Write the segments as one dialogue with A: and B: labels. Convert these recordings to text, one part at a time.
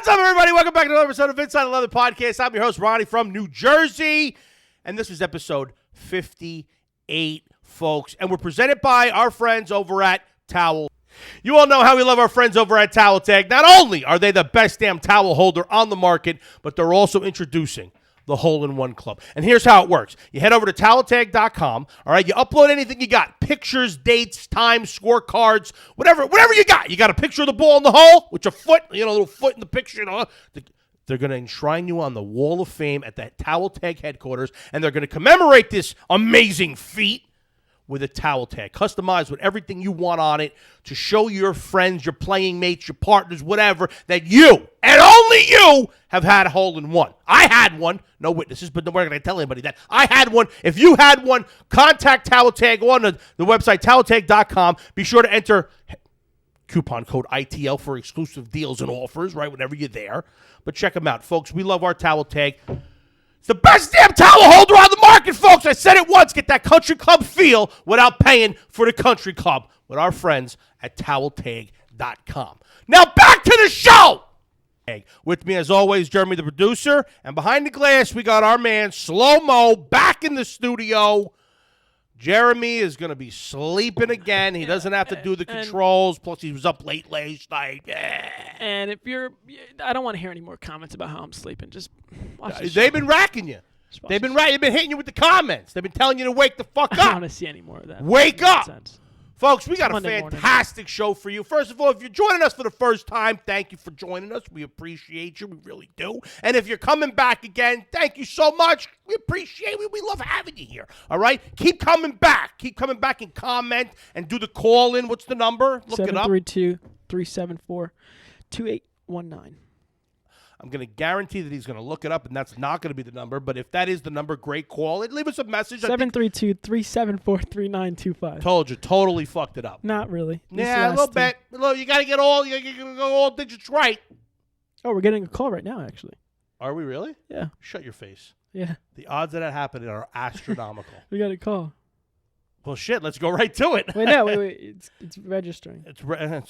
A: What's up, everybody? Welcome back to another episode of Inside the Leather Podcast. I'm your host, Ronnie from New Jersey, and this is episode 58, folks. And we're presented by our friends over at Towel. You all know how we love our friends over at Towel Tag. Not only are they the best damn towel holder on the market, but they're also introducing the Hole-in-One Club. And here's how it works. You head over to TowelTag.com, all right? You upload anything you got, pictures, dates, times, scorecards, whatever you got. You got a picture of the ball in the hole with your foot, a little foot in the picture. They're going to enshrine you on the Wall of Fame at that Towel Tag headquarters, and they're going to commemorate this amazing feat with a towel tag, customized with everything you want on it to show your friends, your playing mates, your partners, whatever, that you, and only you, have had a hole-in-one. I had one. No witnesses, but we're not going to tell anybody that. I had one. If you had one, contact Towel Tag on the website, TowelTag.com. Be sure to enter coupon code ITL for exclusive deals and offers, right, whenever you're there. But check them out, folks. We love our Towel Tag. It's the best damn towel holder on the market, folks. I said it once. Get that country club feel without paying for the country club with our friends at TowelTag.com. Now back to the show. With me, as always, Jeremy, the producer. And behind the glass, we got our man, Slow-Mo, back in the studio. Jeremy is going to be sleeping again. He doesn't have to do the controls. Plus, he was up late last night.
B: And I don't want to hear any more comments about how I'm sleeping. Just watch the show.
A: They've been racking you. They've been hitting you with the comments. They've been telling you to wake the fuck up.
B: I don't want to see any more of that.
A: Wake up. Folks, we got a
B: Monday
A: fantastic show for you. First of all, if you're joining us for the first time, thank you for joining us. We appreciate you. We really do. And if you're coming back again, thank you so much. We appreciate it. We love having you here. All right? Keep coming back. Keep coming back and comment and do the call-in. What's the number? Look it up.
B: 732-374-2819.
A: I'm going to guarantee that he's going to look it up, and that's not going to be the number. But if that is the number, great call. Leave us a message.
B: 732-374-3925.
A: Told you, totally fucked it up.
B: Not really.
A: Yeah, a little bit. Look, you got to get all digits right.
B: Oh, we're getting a call right now, actually.
A: Are we really?
B: Yeah.
A: Shut your face.
B: Yeah.
A: The odds of that happening are astronomical.
B: We got a call.
A: Well, shit, let's go right to it.
B: Wait. It's registering.
A: It's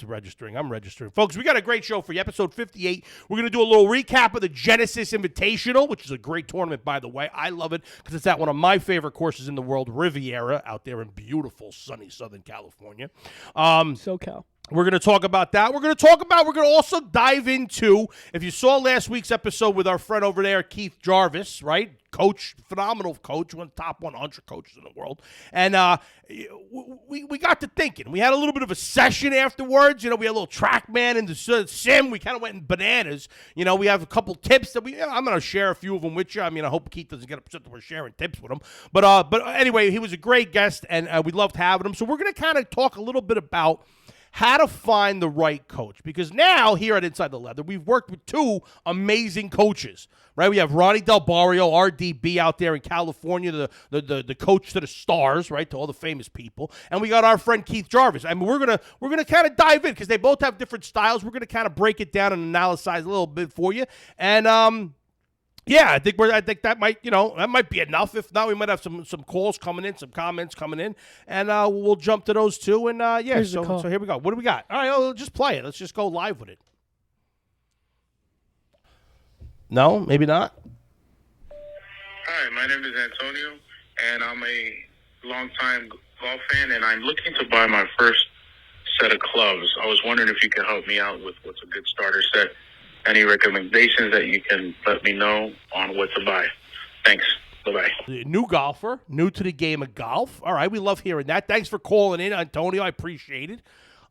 A: registering. I'm registering. Folks, we got a great show for you. Episode 58. We're going to do a little recap of the Genesis Invitational, which is a great tournament, by the way. I love it because it's at one of my favorite courses in the world, Riviera, out there in beautiful, sunny Southern California.
B: SoCal.
A: We're going to talk about that. We're going to also dive into, if you saw last week's episode with our friend over there, Keith Jarvis, right? Coach, phenomenal coach, one of the top 100 coaches in the world. And we got to thinking. We had a little bit of a session afterwards. We had a little TrackMan in the sim. We kind of went in bananas. We have a couple tips that I'm going to share a few of them with you. I mean, I hope Keith doesn't get upset that we're sharing tips with him. But anyway, he was a great guest, and we loved having him. So we're going to kind of talk a little bit about how to find the right coach. Because now, here at Inside the Leather, we've worked with two amazing coaches, right? We have Ronnie Del Barrio, RDB, out there in California, the coach to the stars, right, to all the famous people. And we got our friend Keith Jarvis. I mean, we're gonna kind of dive in because they both have different styles. We're going to kind of break it down and analyze a little bit for you. And yeah, I think that might be enough. If not, we might have some calls coming in, some comments coming in, and we'll jump to those two. And yeah, so here we go. What do we got? All right, let's just play it. Let's just go live with it. No, maybe not.
C: Hi, my name is Antonio, and I'm a longtime golf fan, and I'm looking to buy my first set of clubs. I was wondering if you could help me out with what's a good starter set. Any recommendations that you can let me know on what to buy? Thanks. Bye-bye.
A: New golfer, new to the game of golf. All right, we love hearing that. Thanks for calling in, Antonio. I appreciate it.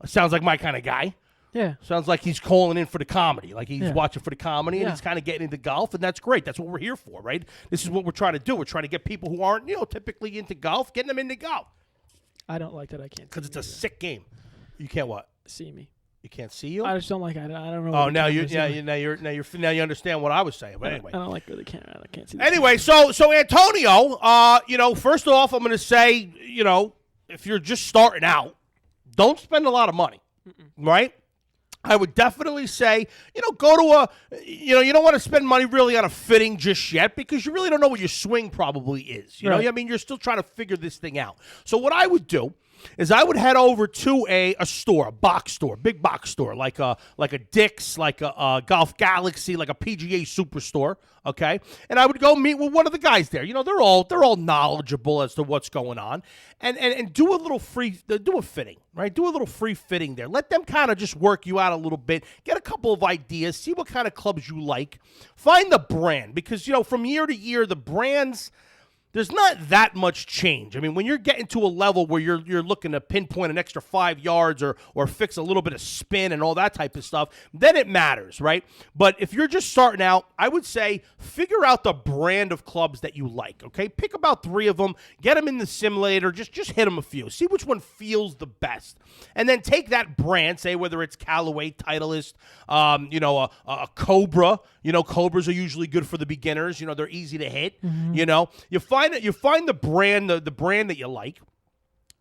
A: Sounds like my kind of guy.
B: Yeah.
A: Sounds like he's calling in for the comedy, like he's watching for the comedy, and he's kind of getting into golf, and that's great. That's what we're here for, right? This is what we're trying to do. We're trying to get people who aren't, typically into golf, getting them into golf.
B: I don't like that. I can't.
A: Because it's a sick game. You can't what?
B: See me.
A: You can't see you?
B: I just don't like it. I don't know.
A: Oh, now you understand what I was saying. But anyway,
B: I don't like the camera. I can't see.
A: Anyway, so Antonio, first off, I'm going to say, if you're just starting out, don't spend a lot of money, right? I would definitely say, go to you don't want to spend money really on a fitting just yet because you really don't know what your swing probably is. You know, I mean, you're still trying to figure this thing out. So what I would do is I would head over to a store, a box store, big box store, like a Dick's, like a Golf Galaxy, like a PGA Superstore, okay? And I would go meet with one of the guys there. You know, they're all knowledgeable as to what's going on, and do a little do a fitting, right? Do a little free fitting there. Let them kind of just work you out a little bit. Get a couple of ideas. See what kind of clubs you like. Find the brand, because from year to year, the brands, there's not that much change. I mean, when you're getting to a level where you're looking to pinpoint an extra 5 yards or fix a little bit of spin and all that type of stuff, then it matters, right? But if you're just starting out, I would say figure out the brand of clubs that you like, okay? Pick about 3 of them, get them in the simulator, just hit them a few. See which one feels the best. And then take that brand, say whether it's Callaway, Titleist, a Cobra. Cobras are usually good for the beginners. They're easy to hit.
B: Mm-hmm.
A: You find the brand, the brand that you like,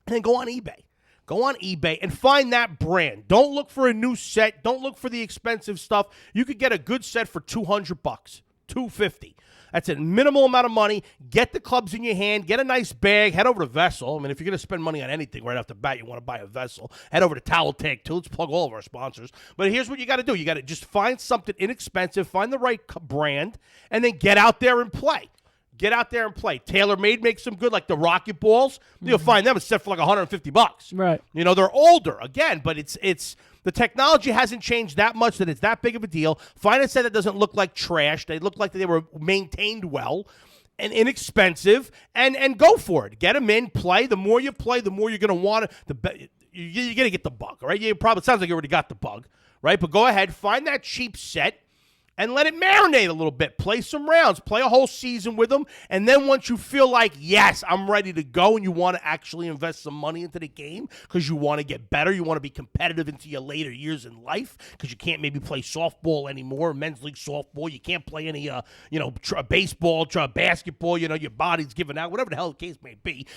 A: and then go on eBay. Go on eBay and find that brand. Don't look for a new set. Don't look for the expensive stuff. You could get a good set for $200, $250. That's a minimal amount of money. Get the clubs in your hand. Get a nice bag. Head over to Vessel. I mean, if you're going to spend money on anything right off the bat, you want to buy a Vessel. Head over to Towel Tag, too. Let's plug all of our sponsors. But here's what you got to do. You got to just find something inexpensive, find the right brand, and then get out there and play. Get out there and play. TaylorMade makes them good, like the rocket balls. You'll find them a set for like $150.
B: Right.
A: They're older, again, but it's the technology hasn't changed that much that it's that big of a deal. Find a set that doesn't look like trash. They look like they were maintained well and inexpensive, and go for it. Get them in, play. The more you play, the more you're going to want it. You're going to get the bug, all right? It sounds like you already got the bug, right? But go ahead, find that cheap set, and let it marinate a little bit. Play some rounds. Play a whole season with them. And then once you feel like, yes, I'm ready to go, and you want to actually invest some money into the game because you want to get better, you want to be competitive into your later years in life because you can't maybe play softball anymore, men's league softball. You can't play any, baseball, basketball. Your body's giving out, whatever the hell the case may be.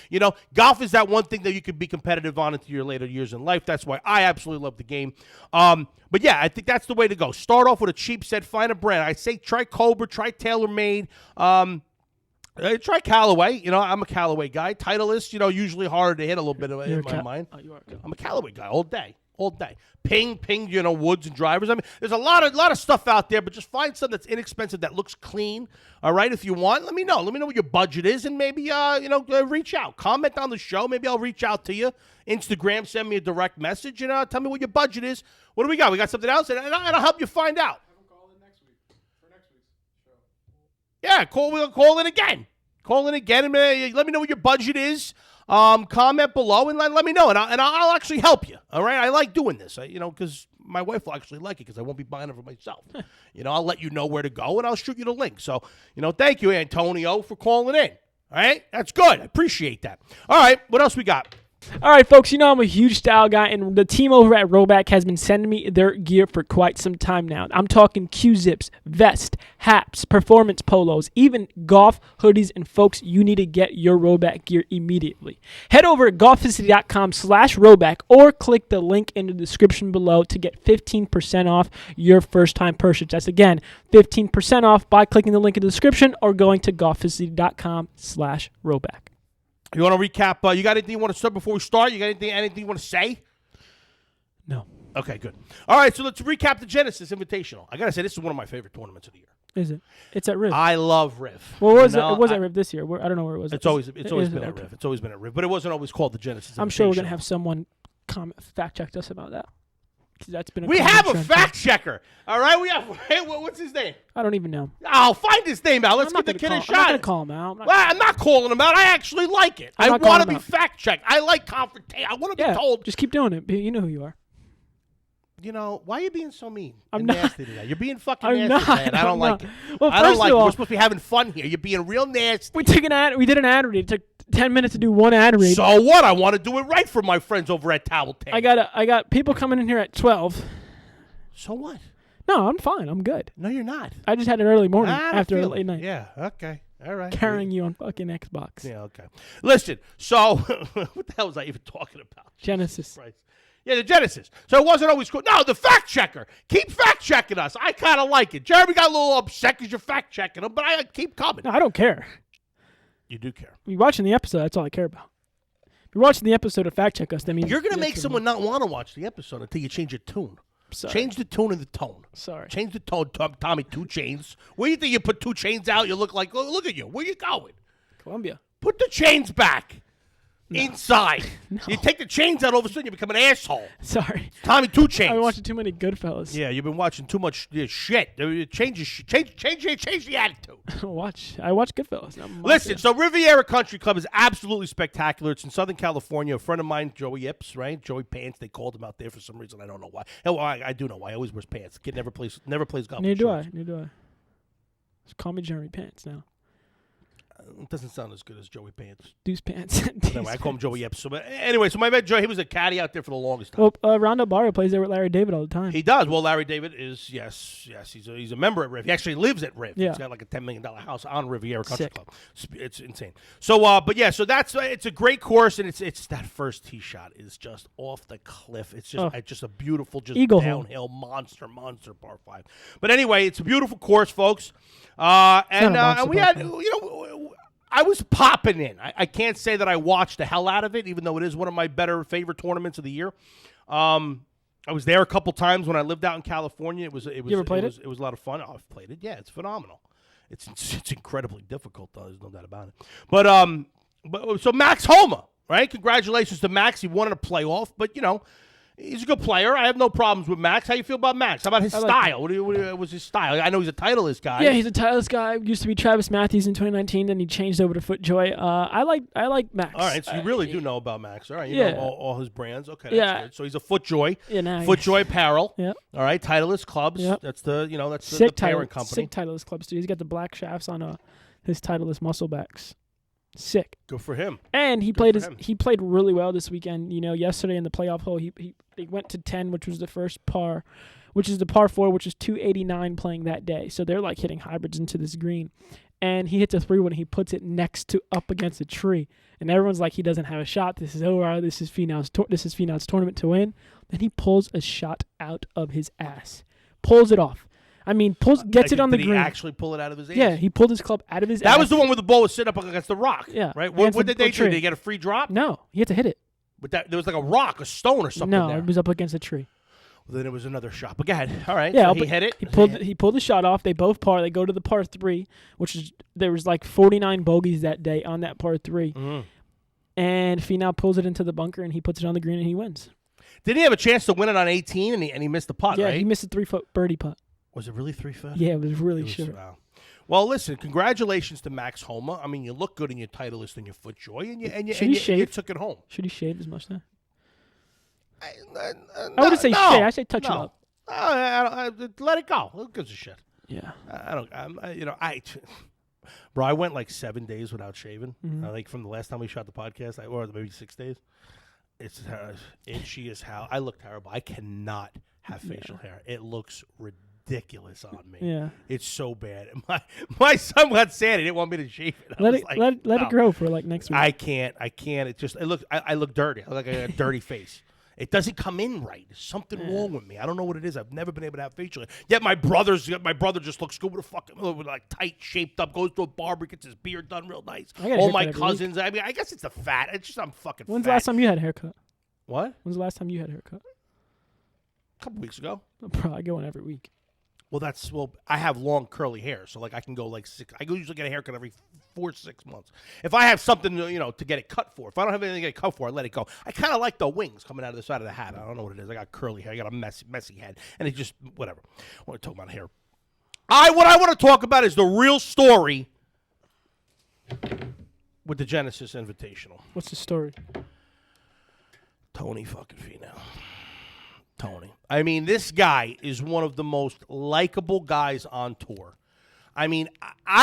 A: Golf is that one thing that you could be competitive on into your later years in life. That's why I absolutely love the game. But yeah, I think that's the way to go. Start off with a cheap set, find a brand. I say try Cobra, try TaylorMade, try Callaway. I'm a Callaway guy. Titleist, usually harder to hit a little bit in my mind.
B: Oh, you are.
A: I'm a Callaway guy all day. Ping, woods and drivers. I mean, there's a lot of stuff out there, but just find something that's inexpensive that looks clean. All right, if you want, let me know. Let me know what your budget is, and maybe reach out, comment on the show. Maybe I'll reach out to you. Instagram, send me a direct message, and tell me what your budget is. What do we got? We got something else, and I'll help you find out.
D: Have them call in next week for next week's show.
A: Yeah, we'll call in again. Call in again, and let me know what your budget is. Comment below and let me know, and I'll actually help you. All right, I like doing this, because my wife will actually like it because I won't be buying it for myself. I'll let you know where to go, and I'll shoot you the link. So, thank you, Antonio, for calling in. All right, that's good. I appreciate that. All right, what else we got?
B: All right, folks, I'm a huge style guy, and the team over at Roback has been sending me their gear for quite some time now. I'm talking Q-zips, vest, hats, performance polos, even golf hoodies, and folks, you need to get your Roback gear immediately. Head over to golficity.com/Roback or click the link in the description below to get 15% off your first-time purchase. That's, again, 15% off by clicking the link in the description or going to golficity.com/Roback.
A: You want to recap? You got anything you want to start before we start? You got anything you want to say?
B: No.
A: Okay, good. All right, so let's recap the Genesis Invitational. I got to say, this is one of my favorite tournaments of the year.
B: Is it? It's at Riv.
A: I love Riv.
B: Well, it was at Riv this year. I don't know where it was.
A: It's always been at Riv. It's always been at Riv, but it wasn't always called the Genesis Invitational.
B: I'm sure we're going to have someone fact check us about that. That's been
A: we have a fact checker. All right, we have. Hey, what's his name?
B: I don't even know.
A: I'll find his name out. Let's give the kid a shot.
B: I'm not going to call him out.
A: I'm not calling him out. I actually like it. I want to be fact checked. I like confrontation. I want to be told.
B: Just keep doing it. You know who you are.
A: Why are you being so mean?
B: I'm not.
A: Nasty today. You're being fucking
B: I'm
A: nasty,
B: not.
A: man. I don't like it.
B: Well,
A: I don't like it.
B: all,
A: We're supposed to be having fun here. You're being real nasty.
B: We did an ad read. It took 10 minutes to do one ad read.
A: So what? I want to do it right for my friends over at Towel Tag.
B: I got people coming in here at 12.
A: So what?
B: No, I'm fine. I'm good.
A: No, you're not.
B: I just had an early morning after a late night.
A: Yeah, okay. All right.
B: Carrying you on fucking Xbox.
A: Yeah, okay. Listen, so what the hell was I even talking about?
B: Genesis.
A: Right. Yeah, the Genesis. So it wasn't always cool. No, the fact checker. Keep fact checking us. I kind of like it. Jeremy got a little upset because you're fact checking him, but I keep coming.
B: No, I don't care.
A: You do care.
B: You're watching the episode. That's all I care about. You're watching the episode of Fact Check Us. That means
A: You're going to make someone not want to watch the episode until you change your tune.
B: Sorry.
A: Change the tune and the tone.
B: Sorry.
A: Change the tone, Tommy. 2 Chainz. Where do you think you put 2 Chainz out? You look like, look at you. Where you going?
B: Columbia.
A: Put the chains back. Inside. You take the chains out, all of a sudden you become an asshole.
B: Sorry.
A: Tommy 2 Chainz.
B: I've been watching too many Goodfellas.
A: Yeah, you've been watching too much shit. Change the attitude.
B: I watch Goodfellas.
A: Listen, so Riviera Country Club is absolutely spectacular. It's in Southern California. A friend of mine, Joey Ips, right? Joey Pants. They called him out there for some reason. I don't know why. Oh, I do know why. He always wears pants. Kid never plays golf.
B: Neither do I. Just call me Jeremy Pants now.
A: It doesn't sound as good as Joey Pants.
B: Deuce Pants.
A: Anyway, I call him Joey Epps. So, anyway, so my man Joey, he was a caddy out there for the longest time.
B: Well, Rondo Barrio plays there with Larry David all the time.
A: He does. Well, Larry David is, yes, he's a member at Riv. He actually lives at Riv.
B: Yeah.
A: He's got like a $10 million house on Riviera Country
B: Sick.
A: Club. It's insane. So, but yeah, so that's it's a great course, and it's that first tee shot is just off the cliff. It's just a beautiful, just
B: Eagle
A: downhill monster par 5. But anyway, it's a beautiful course, folks. And we had, I was popping in. I can't say that I watched the hell out of it, even though it is one of my favorite tournaments of the year. I was there a couple times when I lived out in California. You
B: ever played it?
A: It was a lot of fun. Oh, I've played it. Yeah, it's phenomenal. It's incredibly difficult, though. There's no doubt about it. But so Max Homa, right? Congratulations to Max. He won in a playoff, but he's a good player. I have no problems with Max. How you feel about Max? How about his style? What was his style? I know he's a Titleist guy.
B: Yeah, he's a Titleist guy. Used to be Travis Matthews in 2019, then he changed over to FootJoy. I like Max.
A: All right, so you really do know about Max. All right, you know all his brands. Okay, that's good. So he's a FootJoy.
B: Yeah, nice.
A: FootJoy Apparel.
B: Yep.
A: All right, Titleist Clubs.
B: Yep.
A: That's the parent company.
B: Sick Titleist Clubs, too. He's got the black shafts on his Titleist muscle backs. Sick.
A: Good for him.
B: And he played really well this weekend. Yesterday in the playoff hole, he went to 10, which was the first par, which is the par 4, which is 289 playing that day. So they're like hitting hybrids into this green. And he hits a 3-1 and he puts it up against a tree. And everyone's like, he doesn't have a shot. This is over. This is FINAU's tournament to win. Then he pulls a shot out of his ass. Pulls it off. Gets it on the green.
A: Did he actually pull it out of his ass?
B: Yeah, he pulled his club out of his ass.
A: That was the one where the ball was sitting up against the rock.
B: Yeah.
A: Right? What did they do? Did they get a free drop?
B: No, he had to hit it.
A: But there was like a rock, a stone or something there.
B: It was up against a tree.
A: Well, then it was another shot. But go ahead. All right.
B: Yeah,
A: so he hit it.
B: He pulled the shot off. They both par. They go to the par 3, there was like 49 bogeys that day on that par 3.
A: Mm.
B: And FINAU pulls it into the bunker and he puts it on the green and he wins.
A: Did he have a chance to win it on 18 and he missed the putt,
B: yeah,
A: right?
B: he missed a 3-foot birdie putt.
A: Was it really 3 foot?
B: Yeah, it was really short.
A: Wow. Well, listen, congratulations to Max Homa. You look good in your Titleist and your FootJoy, and you took it home.
B: Should he shave his mustache?
A: I
B: wouldn't say shave. I say touch it up.
A: Let it go. Who gives a shit?
B: Yeah.
A: Bro, I went like 7 days without shaving.
B: Mm-hmm.
A: Like from the last time we shot the podcast, or maybe 6 days. It's itchy as hell. I look terrible. I cannot have facial hair. It looks ridiculous on me.
B: Yeah.
A: It's so bad. My son got sad. He didn't want me to shave it.
B: Let it grow for like next week.
A: I can't. I look dirty. I look like a dirty face. It doesn't come in right. There's something wrong with me. I don't know what it is. I've never been able to have facial hair. Yet my brother just looks good with a fucking like tight, shaped up, goes to a barber, gets his beard done real nice. All my cousins. I guess it's the fat. It's just I'm fucking
B: When's
A: fat.
B: the last time you had a haircut?
A: What?
B: When's the last time you had a haircut?
A: A couple weeks ago.
B: Probably I go in every week.
A: Well, I have long curly hair, so like I can go like 6. I usually get a haircut every 4 to 6 months. If I have something to get it cut for, if I don't have anything to get it cut for, I let it go. I kind of like the wings coming out of the side of the hat. I don't know what it is. I got curly hair. I got a messy head, and it just whatever. I want to talk about hair. What I want to talk about is the real story with the Genesis Invitational.
B: What's the story?
A: Tony fucking FINAU. Tony. This guy is one of the most likable guys on tour. I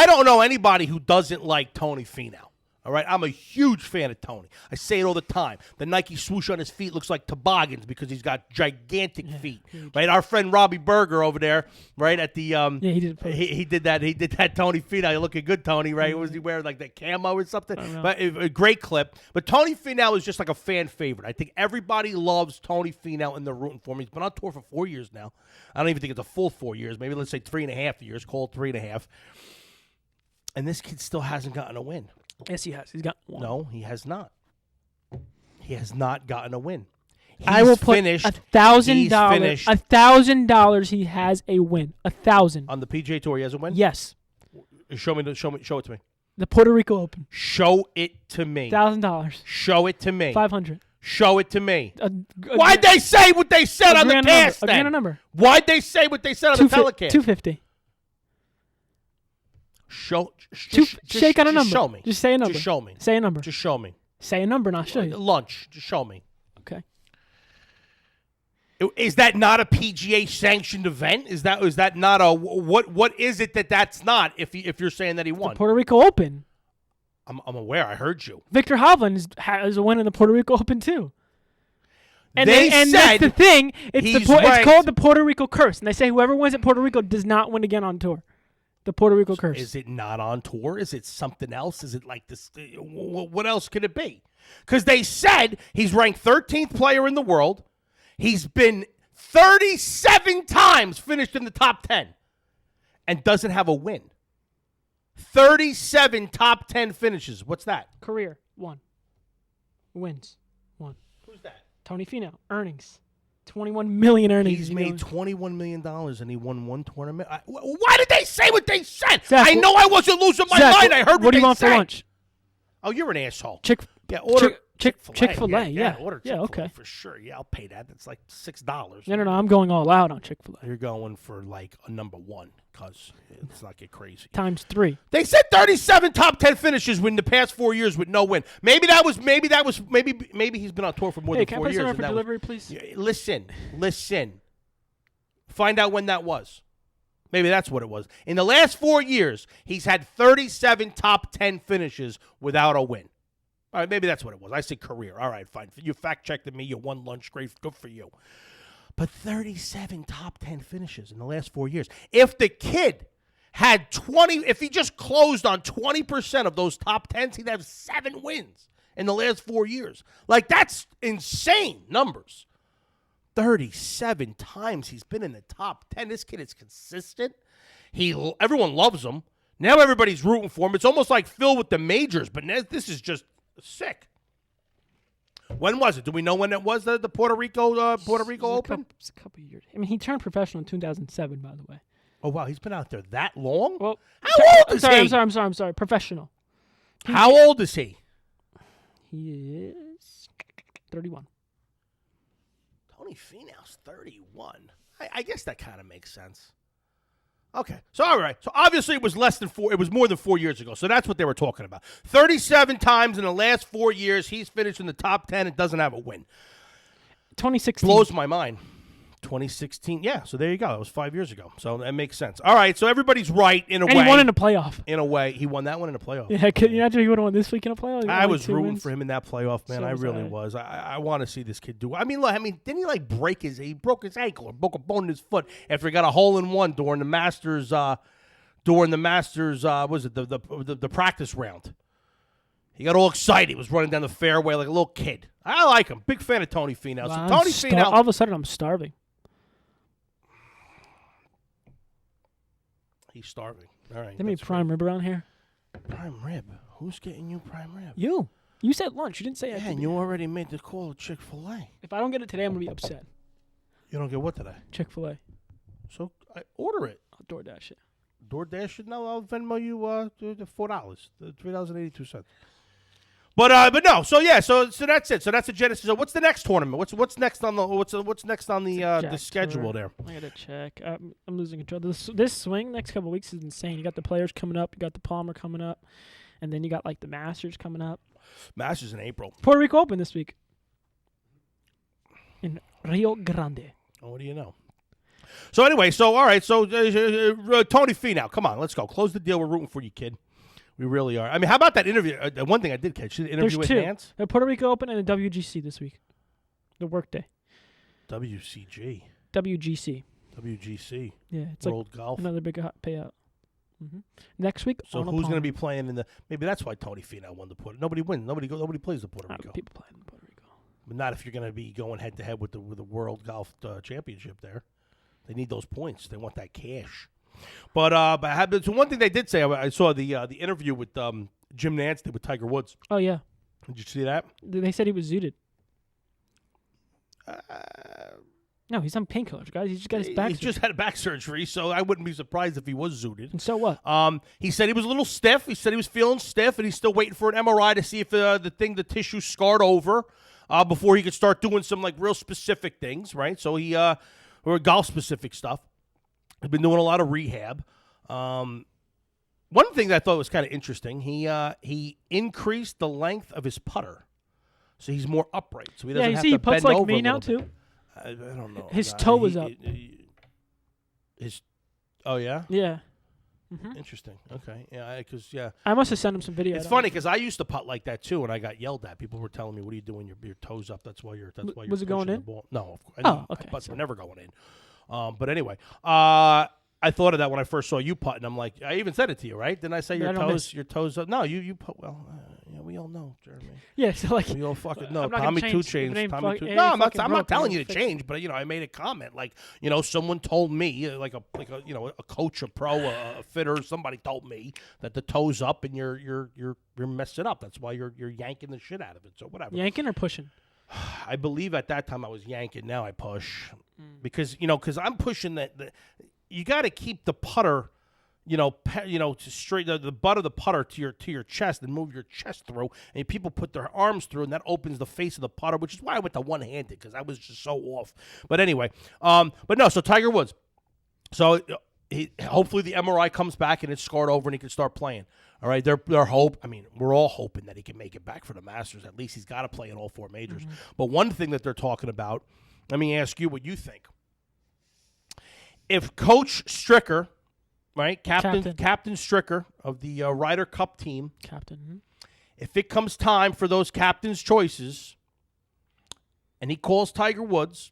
A: don't know anybody who doesn't like Tony FINAU. All right, I'm a huge fan of Tony. I say it all the time. The Nike swoosh on his feet looks like toboggans because he's got gigantic feet.
B: Huge.
A: Right, our friend Robbie Berger over there, right at the
B: he did.
A: He did that Tony FINAU. You're looking good, Tony. Right? Was he wearing like that camo or something?
B: I don't know.
A: But a great clip. But Tony FINAU is just like a fan favorite. I think everybody loves Tony FINAU and they're rooting for him. He's been on tour for 4 years now. I don't even think it's a full 4 years. Maybe let's say 3.5 years. Call it 3.5. And this kid still hasn't gotten a win.
B: Yes, he has. He's got one.
A: No, he has not. He has not gotten a win.
B: I will put
A: finished.
B: $1,000.
A: Finished.
B: $1,000. He has a win. 1,000
A: On the PGA Tour, he has a win?
B: Yes.
A: Show it to me.
B: The Puerto Rico Open.
A: Show it to me.
B: $1,000.
A: Show it to me.
B: 500.
A: Show it to me. Why'd they say what they said on the cast then?
B: Agree on a number.
A: Why'd they say what they said on the telecast?
B: 250. Shake on a number.
A: Show me.
B: Just say a number.
A: Just show me.
B: Say a number.
A: Just show me.
B: Say a number and I'll show you.
A: Lunch. Just show me.
B: Okay.
A: Is that not a PGA sanctioned event? Is that not a what is it that's not? If you're saying that he won,
B: The Puerto Rico Open.
A: I'm aware. I heard you.
B: Victor Hovland has a win in the Puerto Rico Open too. And
A: They
B: and
A: said
B: that's the thing.
A: he's
B: It's
A: ranked-
B: called the Puerto Rico curse, and they say whoever wins at Puerto Rico does not win again on tour. The Puerto Rico curse.
A: Is it not on tour? Is it something else? Is it like this? What else could it be? Because they said he's ranked 13th player in the world. He's been 37 times finished in the top 10 and doesn't have a win. 37 top 10 finishes. What's that?
B: Career 1. Wins 1.
A: Who's that?
B: Tony Finau earnings. 21 million earnings.
A: He's made $21 million and he won one tournament. Why did they say what they said?
B: Zach,
A: I know I wasn't losing my
B: Zach,
A: mind. I heard
B: what do you
A: they
B: want
A: said.
B: for lunch?
A: Oh, you're an asshole.
B: Chick-fil-A.
A: Chick-fil-A.
B: Yeah.
A: Order
B: Yeah,
A: Chick-fil-A
B: okay.
A: for sure. Yeah, I'll pay that. That's like $6.
B: No. I'm going all out on Chick-fil-A.
A: You're going for like a number one because it's not get crazy.
B: Times 3.
A: They said 37 top 10 finishes in the past 4 years with no win. Maybe he's been on tour for more
B: Hey,
A: than
B: can
A: 4
B: I place
A: years.
B: an order
A: and
B: for
A: that
B: delivery,
A: was,
B: please?
A: Listen. Find out when that was. Maybe that's what it was. In the last 4 years, he's had 37 top 10 finishes without a win. All right, maybe that's what it was. I said career. All right, fine. You fact-checked me. You won lunch. Great. Good for you. But 37 top 10 finishes in the last 4 years. If the kid had 20, if he just closed on 20% of those top 10s, he'd have 7 wins in the last 4 years. Like, that's insane numbers. 37 times he's been in the top 10. This kid is consistent. Everyone loves him. Now everybody's rooting for him. It's almost like Phil with the majors, but this is just sick. When was it? Do we know when it was, the Puerto Rico Open?
B: It's a couple years. I mean, he turned professional in 2007, by the way.
A: Oh, wow. He's been out there that long?
B: Well,
A: How old is he?
B: I'm sorry. Professional.
A: How old is he?
B: He is 31.
A: Tony Finau's 31. I guess that kind of makes sense. Okay. So, all right. So, obviously, it was more than 4 years ago. So, that's what they were talking about. 37 times in the last 4 years, he's finished in the top 10 and doesn't have a win.
B: 2016.
A: Blows my mind. 2016. Yeah. So, there you go. That was 5 years ago. So, that makes sense. All right. So, everybody's right in a way.
B: And he won in a playoff.
A: In a way. He won that one in a playoff.
B: Yeah, could you imagine he would have won this week in a playoff?
A: I was rooting for him in that playoff, man.
B: So
A: I
B: was
A: really
B: I.
A: was. I want to see this kid do. Didn't he like he broke his ankle or broke a bone in his foot after he got a hole in one during the Masters. Was it the practice round? He got all excited. He was running down the fairway like a little kid. I like him. Big fan of Tony Finau.
B: Wow,
A: So Tony Finau.
B: All of a sudden, I'm starving.
A: He's starving. All right.
B: Give me prime rib around here.
A: Prime rib. Who's getting you prime rib?
B: You. You said lunch. You didn't say
A: Yeah,
B: after
A: and you already made the call to Chick-fil-A.
B: If I don't get it today, I'm going to be upset.
A: You don't get what today?
B: Chick-fil-A.
A: So I order it.
B: I'll DoorDash it.
A: DoorDash it. No, I'll Venmo you the $4, the $3.82. But no. So yeah. So that's it. So that's the genesis. So what's the next tournament? What's next on the schedule there?
B: I gotta check. I'm losing control. This swing next couple of weeks is insane. You got the Players coming up. You got the Palmer coming up, and then you got like the Masters coming up.
A: Masters in April.
B: Puerto Rico Open this week in Rio Grande.
A: Oh, what do you know? So anyway, all right. So Tony Finau, come on, let's go. Close the deal. We're rooting for you, kid. We really are. I mean, how about that interview? One thing I did catch, the interview
B: There's
A: with
B: two.
A: Nance.
B: The Puerto Rico Open and the WGC this week. The workday.
A: WCG.
B: WGC.
A: WGC.
B: Yeah, it's
A: World
B: like
A: Golf.
B: another big payout. Next week.
A: So
B: Arnold
A: who's going to be
B: Palmer.
A: playing in the? Maybe that's why Tony Finau won the Puerto. Nobody wins. Nobody plays the Puerto Rico.
B: People playing in Puerto Rico.
A: But not if you're going to be going head to head with the World Golf Championship. There, they need those points. They want that cash. But so one thing they did say, I saw the interview with Jim Nance did with Tiger Woods.
B: Oh yeah.
A: Did you see that?
B: They said he was zooted. No, he's on painkillers, guys. He just got his back.
A: He just had a back surgery, so I wouldn't be surprised if he was zooted.
B: And so what?
A: He said he was a little stiff. He said he was feeling stiff, and he's still waiting for an MRI to see if the tissue scarred over before he could start doing some like real specific things, right? So he or golf specific stuff. He's been doing a lot of rehab. One thing that I thought was kind of interesting, he increased the length of his putter, so he's more upright. So he doesn't have to
B: he puts
A: bend
B: like
A: over
B: me
A: a
B: now
A: little bit.
B: too.
A: I don't know.
B: His toe was up.
A: Oh yeah.
B: Yeah.
A: Interesting. Okay. Yeah. Because
B: I must have sent him some video.
A: it's funny because I used to putt like that too, and I got yelled at. People were telling me, "What are you doing? Your toes up. That's why you're.
B: Was it going
A: pushing
B: in?
A: the ball." No. Of course.
B: Oh, okay.
A: Putts were never going in. But anyway, I thought of that when I first saw you putt, and I'm like, I even said it to you, right? Didn't I say
B: I don't miss.
A: your toes up? No, you put well. We all know, Jeremy.
B: Yeah, so like
A: We all fucking know.
B: I'm not
A: Tommy
B: gonna
A: Two
B: change.
A: changed.
B: If it ain't
A: Tommy
B: fuck-
A: Two.
B: it
A: No,
B: ain't
A: I'm not.
B: fucking
A: I'm not
B: broke,
A: telling
B: I'm
A: you to
B: gonna fix
A: change, but I made a comment like someone told me like a a coach, a pro, a fitter, somebody told me that the toes up and you're messing up. That's why you're yanking the shit out of it. So whatever.
B: yanking or pushing.
A: I believe at that time I was yanking. Now I push because I'm pushing that. You got to keep the putter. To straight the butt of the putter to your chest and move your chest through, and people put their arms through, and that opens the face of the putter, which is why I went to one-handed because I was just so off. But anyway, so Tiger Woods. So hopefully the MRI comes back and it's scarred over and he can start playing. All right, their hope. I mean, we're all hoping that he can make it back for the Masters. At least he's got to play in all four majors. But one thing that they're talking about, let me ask you what you think. If Coach Stricker, right, Captain Stricker of the Ryder Cup team, if it comes time for those captain's choices, and he calls Tiger Woods,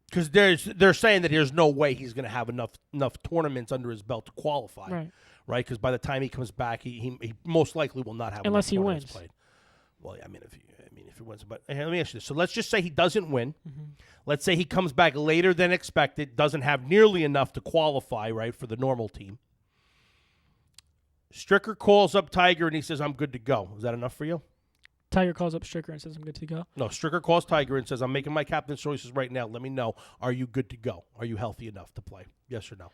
A: because they're saying that there's no way he's going to have enough tournaments under his belt to qualify, right? Because by the time he comes back, he most likely will not have
B: unless he
A: tournaments
B: wins.
A: Played. Well, I mean, if he wins, but let me ask you this: so let's just say he doesn't win. Let's say he comes back later than expected, doesn't have nearly enough to qualify, right, for the normal team. Stricker calls up Tiger and he says, "I'm good to go." Is that enough for you?
B: Tiger calls up Stricker and says, "I'm good to go."
A: No, Stricker calls Tiger and says, "I'm making my captain's choices right now. Let me know. Are you good to go? Are you healthy enough to play? Yes or no?"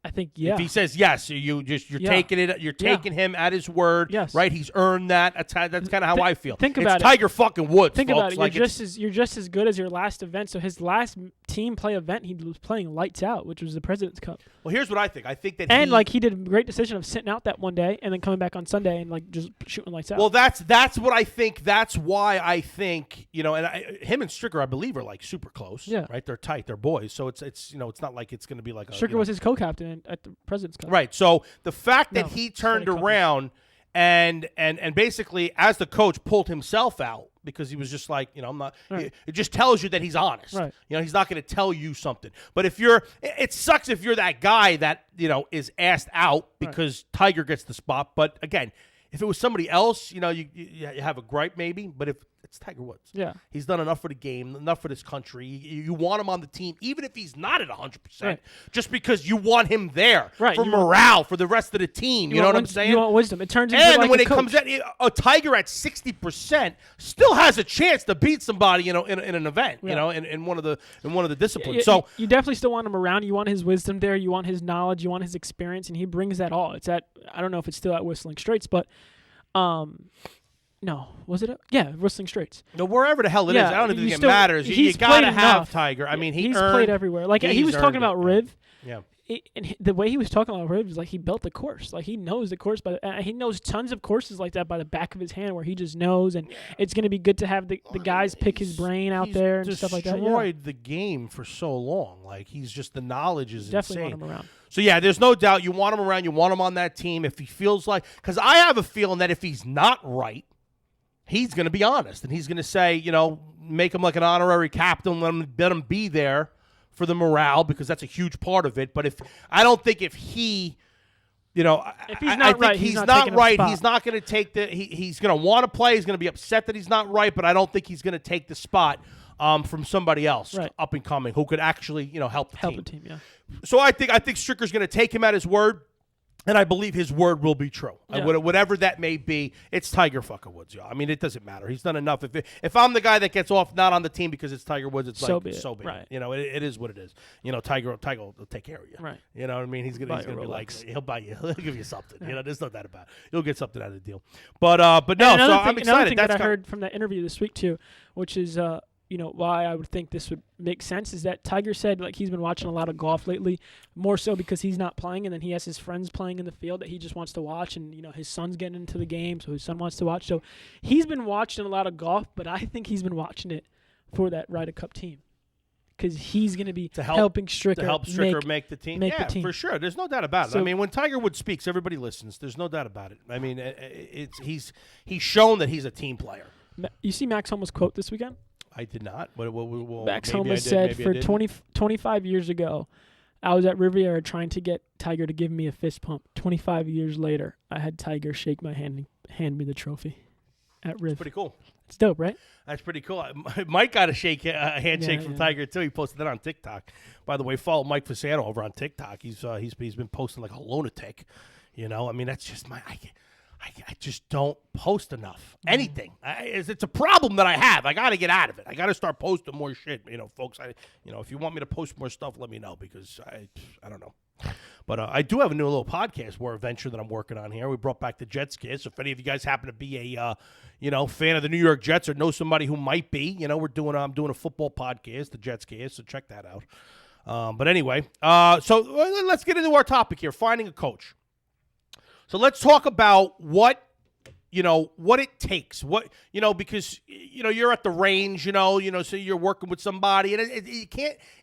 B: I think yeah.
A: If he says yes, you're taking it. You're taking him at his word.
B: Yes.
A: Right. He's earned that. That's kind of how I feel.
B: Think about
A: it's
B: it.
A: Tiger fucking Woods.
B: Think
A: folks.
B: about it. You're just as good as your last event. So his last team play event, he was playing lights out, which was the President's Cup.
A: Well, here's what I think. I think that
B: he did a great decision of sitting out that one day and then coming back on Sunday and like just shooting lights out.
A: Well, that's what I think. That's why I think and him and Stricker, I believe, are like super close.
B: Yeah.
A: Right. They're tight. They're boys. So it's not like it's going to be like
B: Stricker was his co-captain at the President's Cup.
A: Right. So the fact that he turned around and basically as the coach pulled himself out because he was just like, I'm not.
B: Right.
A: It just tells you that he's honest.
B: Right.
A: He's not going to tell you something. But it sucks if you're that guy that is asked out because Tiger gets the spot. But again, if it was somebody else, you have a gripe maybe. But if it's Tiger Woods, he's done enough for the game, enough for this country. You want him on the team, even if he's not at 100%, just because you want him there for morale for the rest of the team. You know what I'm saying?
B: You want wisdom. It turns into
A: and
B: like
A: when
B: a
A: it comes out, a Tiger at 60% still has a chance to beat somebody, in an event, in one of the disciplines. So
B: you definitely still want him around. You want his wisdom there. You want his knowledge. You want his experience, and he brings that all. It's at I don't know if it's still at Whistling Straits, but no, was it? Whistling Straits.
A: No, wherever the hell it is, I don't think it matters. You got to have Tiger. I mean,
B: he's played everywhere. Like he was talking about Riv.
A: Yeah.
B: And the way he was talking about Riv is like he built the course. Like he knows the course, he knows tons of courses like that by the back of his hand where he just knows, and it's going to be good to have the guys pick his brain out there and stuff like that.
A: Destroyed the game for so long. Like the knowledge is
B: definitely
A: insane.
B: Want him around.
A: So yeah, there's no doubt you want him around. You want him on that team if he feels like, because I have a feeling that if he's not right, he's going to be honest and he's going to say, make him like an honorary captain, let him be there for the morale because that's a huge part of it. But I don't think if he,
B: if he's not right,
A: he's not going to take he's going to want to play. He's going to be upset that he's not right, but I don't think he's going to take the spot from somebody else up and coming who could actually, help the team.
B: Yeah.
A: So I think Stricker's going to take him at his word. And I believe his word will be true.
B: Yeah.
A: Whatever that may be, it's Tiger fucking Woods, y'all. I mean, it doesn't matter. He's done enough. If I'm the guy that gets off not on the team because it's Tiger Woods, it's
B: So
A: like,
B: be it.
A: so be
B: Right.
A: it. You know, it is what it is. You know, Tiger will take care of you.
B: Right.
A: You know what I mean? He's gonna
B: Buy
A: be
B: a
A: like,
B: Rolex.
A: he'll buy you. He'll give you something. You know, there's no doubt about it. You'll get something out of the deal. But no,
B: And
A: so
B: another
A: I'm
B: thing,
A: excited.
B: Another thing
A: That's
B: that I
A: kind-
B: heard from that interview this week too, which is why I would think this would make sense, is that Tiger said like he's been watching a lot of golf lately, more so because he's not playing, and then he has his friends playing in the field that he just wants to watch, and his son's getting into the game, so his son wants to watch. So he's been watching a lot of golf, but I think he's been watching it for that Ryder Cup team, because he's going to be helping Stricker
A: to help Stricker make the team.
B: make the
A: Yeah,
B: team.
A: for sure. There's no doubt about it.
B: So-
A: I mean, when Tiger Woods speaks, everybody listens. There's no doubt about it. I mean, he's shown that he's a team player.
B: You see Max Homa's quote this weekend?
A: I did not. Well,
B: Max
A: maybe
B: Homa
A: I did,
B: said,
A: maybe I
B: for
A: didn't.
B: 25 years ago, I was at Riviera trying to get Tiger to give me a fist pump. 25 years later, I had Tiger shake my hand and hand me the trophy at Riv.
A: Pretty cool.
B: It's dope, right?
A: That's pretty cool. Mike got a handshake from
B: yeah.
A: Tiger too. He posted that on TikTok. By the way, follow Mike Fasano over on TikTok. He's been posting like a lunatic. I mean, that's just I just don't post enough. Anything. It's a problem that I have. I got to get out of it. I got to start posting more shit. Folks. If you want me to post more stuff, let me know, because I don't know. But I do have a new little podcast venture that I'm working on here. We brought back the Jets Kiss. If any of you guys happen to be a fan of the New York Jets or know somebody who might be, I'm doing a football podcast, the Jets Kiss. So check that out. But anyway, so let's get into our topic here: finding a coach. So let's talk about what it takes. Because you're at the range, so you're working with somebody, and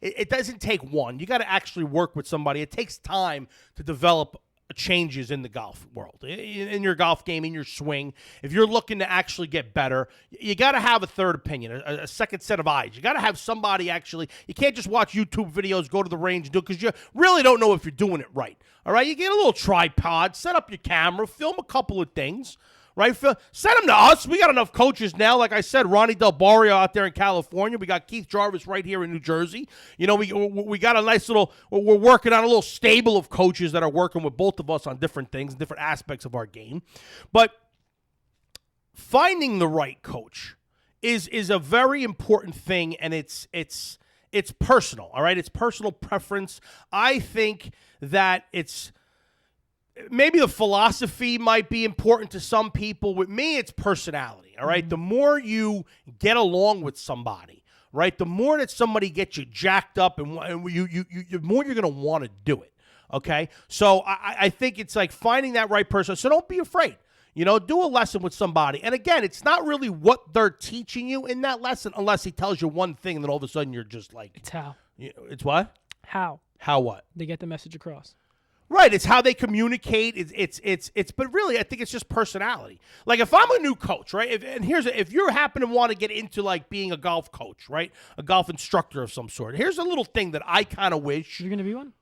A: it doesn't take one. You got to actually work with somebody. It takes time to develop changes in the golf world, in your golf game, in your swing. If you're looking to actually get better, you got to have a third opinion, a second set of eyes. You got to have somebody actually. You can't just watch YouTube videos, go to the range, and do it, because you really don't know if you're doing it right. All right, you get a little tripod, set up your camera, film a couple of things. Right? Send them to us. We got enough coaches now. Like I said, Ronnie Del Barrio out there in California. We got Keith Jarvis right here in New Jersey. We got a nice little, we're working on a little stable of coaches that are working with both of us on different things, different aspects of our game. But finding the right coach is a very important thing, and it's personal, all right? It's personal preference. I think that maybe the philosophy might be important to some people. With me, it's personality, all right? The more you get along with somebody, right, the more that somebody gets you jacked up, and the more you're going to want to do it, okay? So I think it's like finding that right person. So don't be afraid. Do a lesson with somebody. And again, it's not really what they're teaching you in that lesson, unless he tells you one thing, and then all of a sudden you're just like...
B: It's how.
A: It's what?
B: How.
A: How what?
B: They get the message across.
A: Right, it's how they communicate. But really, I think it's just personality. Like if I'm a new coach, right? If you happen to want to get into like being a golf coach, right, a golf instructor of some sort, here's a little thing that I kind of wish.
B: You're going to be one?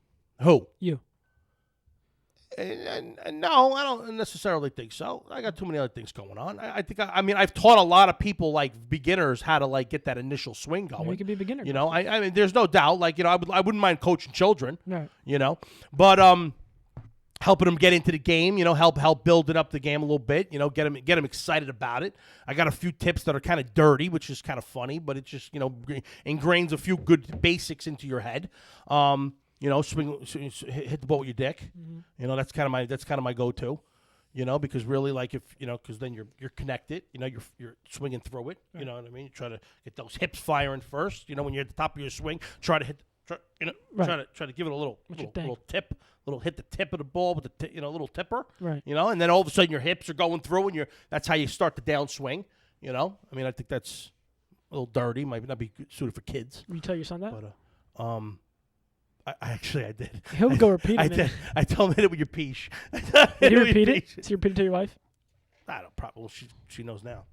A: Who?
B: You.
A: No, I don't necessarily think so. I got too many other things going on. I mean, I've taught a lot of people, like beginners, how to like get that initial swing going.
B: Maybe you could be a beginner.
A: I mean, there's no doubt. Like I wouldn't mind coaching children.
B: Right.
A: But helping them get into the game, help building up the game a little bit, get them excited about it. I got a few tips that are kind of dirty, which is kind of funny, but it just ingrains a few good basics into your head. Swing, hit the ball with your dick. Mm-hmm. That's kind of my go-to. Because really, like because then you're connected. You're swinging through it. Right. You know what I mean? You try to get those hips firing first. When you're at the top of your swing, try to hit.
B: Right.
A: Try to give it a little tip, hit the tip of the ball with the little tipper.
B: Right.
A: And then all of a sudden your hips are going through, and that's how you start the downswing. I mean, I think that's a little dirty. Might not be suited for kids.
B: You tell your son that?
A: But I did.
B: He'll go repeat it.
A: I told him hit it with your peach.
B: Did you repeat it? So you repeat it to your wife?
A: I don't probably. Well, she knows now.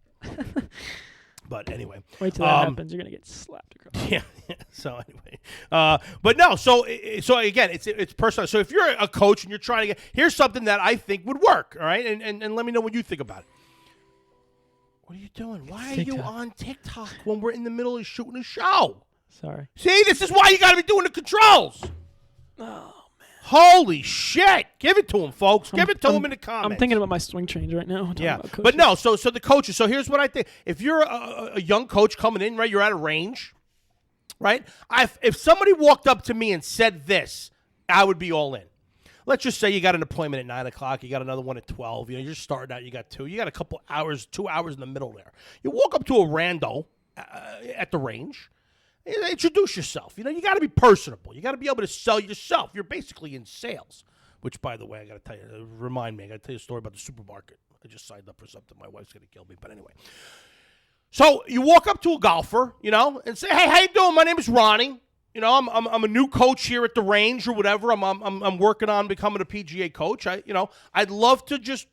A: But anyway,
B: wait till that happens. You're gonna get slapped across.
A: Yeah. So anyway, but no. So again, it's personal. So if you're a coach and you're trying to get, here's something that I think would work. All right, and let me know what you think about it. What are you doing? Why are you on TikTok when we're in the middle of shooting a show?
B: Sorry.
A: See, this is why you got to be doing the controls.
B: Oh,
A: Holy shit! Give it to him, folks. Give it to him in the comments.
B: I'm thinking about my swing change right now.
A: Yeah, but no. So the coaches. So here's what I think. If you're a young coach coming in, right, you're at a range, right? If somebody walked up to me and said this, I would be all in. Let's just say you got an appointment at 9 o'clock. You got another one at 12. You know, you're starting out. You got 2. You got a couple hours, 2 hours in the middle there. You walk up to a rando at the range. Introduce yourself. You know, you got to be personable. You got to be able to sell yourself. You're basically in sales. Which, by the way, I got to tell you, remind me, I got to tell you a story about the supermarket. I just signed up for something. My wife's going to kill me. But anyway. So you walk up to a golfer, you know, and say, hey, how you doing? My name is Ronnie. You know, I'm a new coach here at the range or whatever. I'm working on becoming a PGA coach. I'd love to just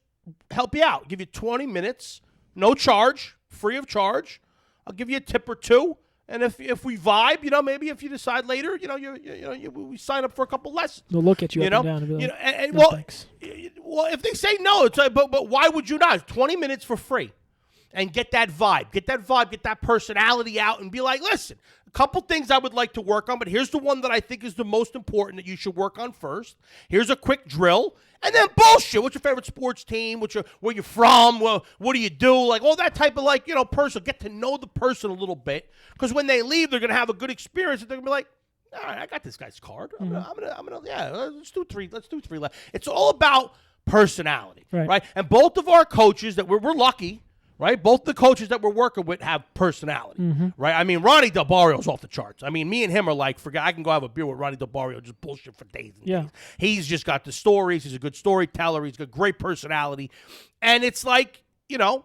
A: help you out. Give you 20 minutes, no charge, free of charge. I'll give you a tip or two. And if we vibe, you know, maybe if you decide later, you know, we sign up for a couple lessons.
B: They'll look at you, up and down and be like, thanks.
A: Well, if they say no, it's like, but why would you not? 20 minutes for free, and get that vibe, get that personality out, and be like, listen, a couple things I would like to work on, but here's the one that I think is the most important that you should work on first. Here's a quick drill. And then bullshit. What's your favorite sports team? Where you from? Well, what do you do? Like all that type of person. Get to know the person a little bit. Because when they leave, they're gonna have a good experience. And they're gonna be like, all right, I got this guy's card. I'm gonna. Yeah, let's do 3. Let's do 3. It's all about personality, right? And both of our coaches that we're lucky. Right? Both the coaches that we're working with have personality, right? I mean, Ronnie Del Barrio's off the charts. I mean, me and him are like, forget, I can go have a beer with Ronnie Del Barrio, just bullshit for days and days. He's just got the stories. He's a good storyteller. He's got great personality. And it's like, you know,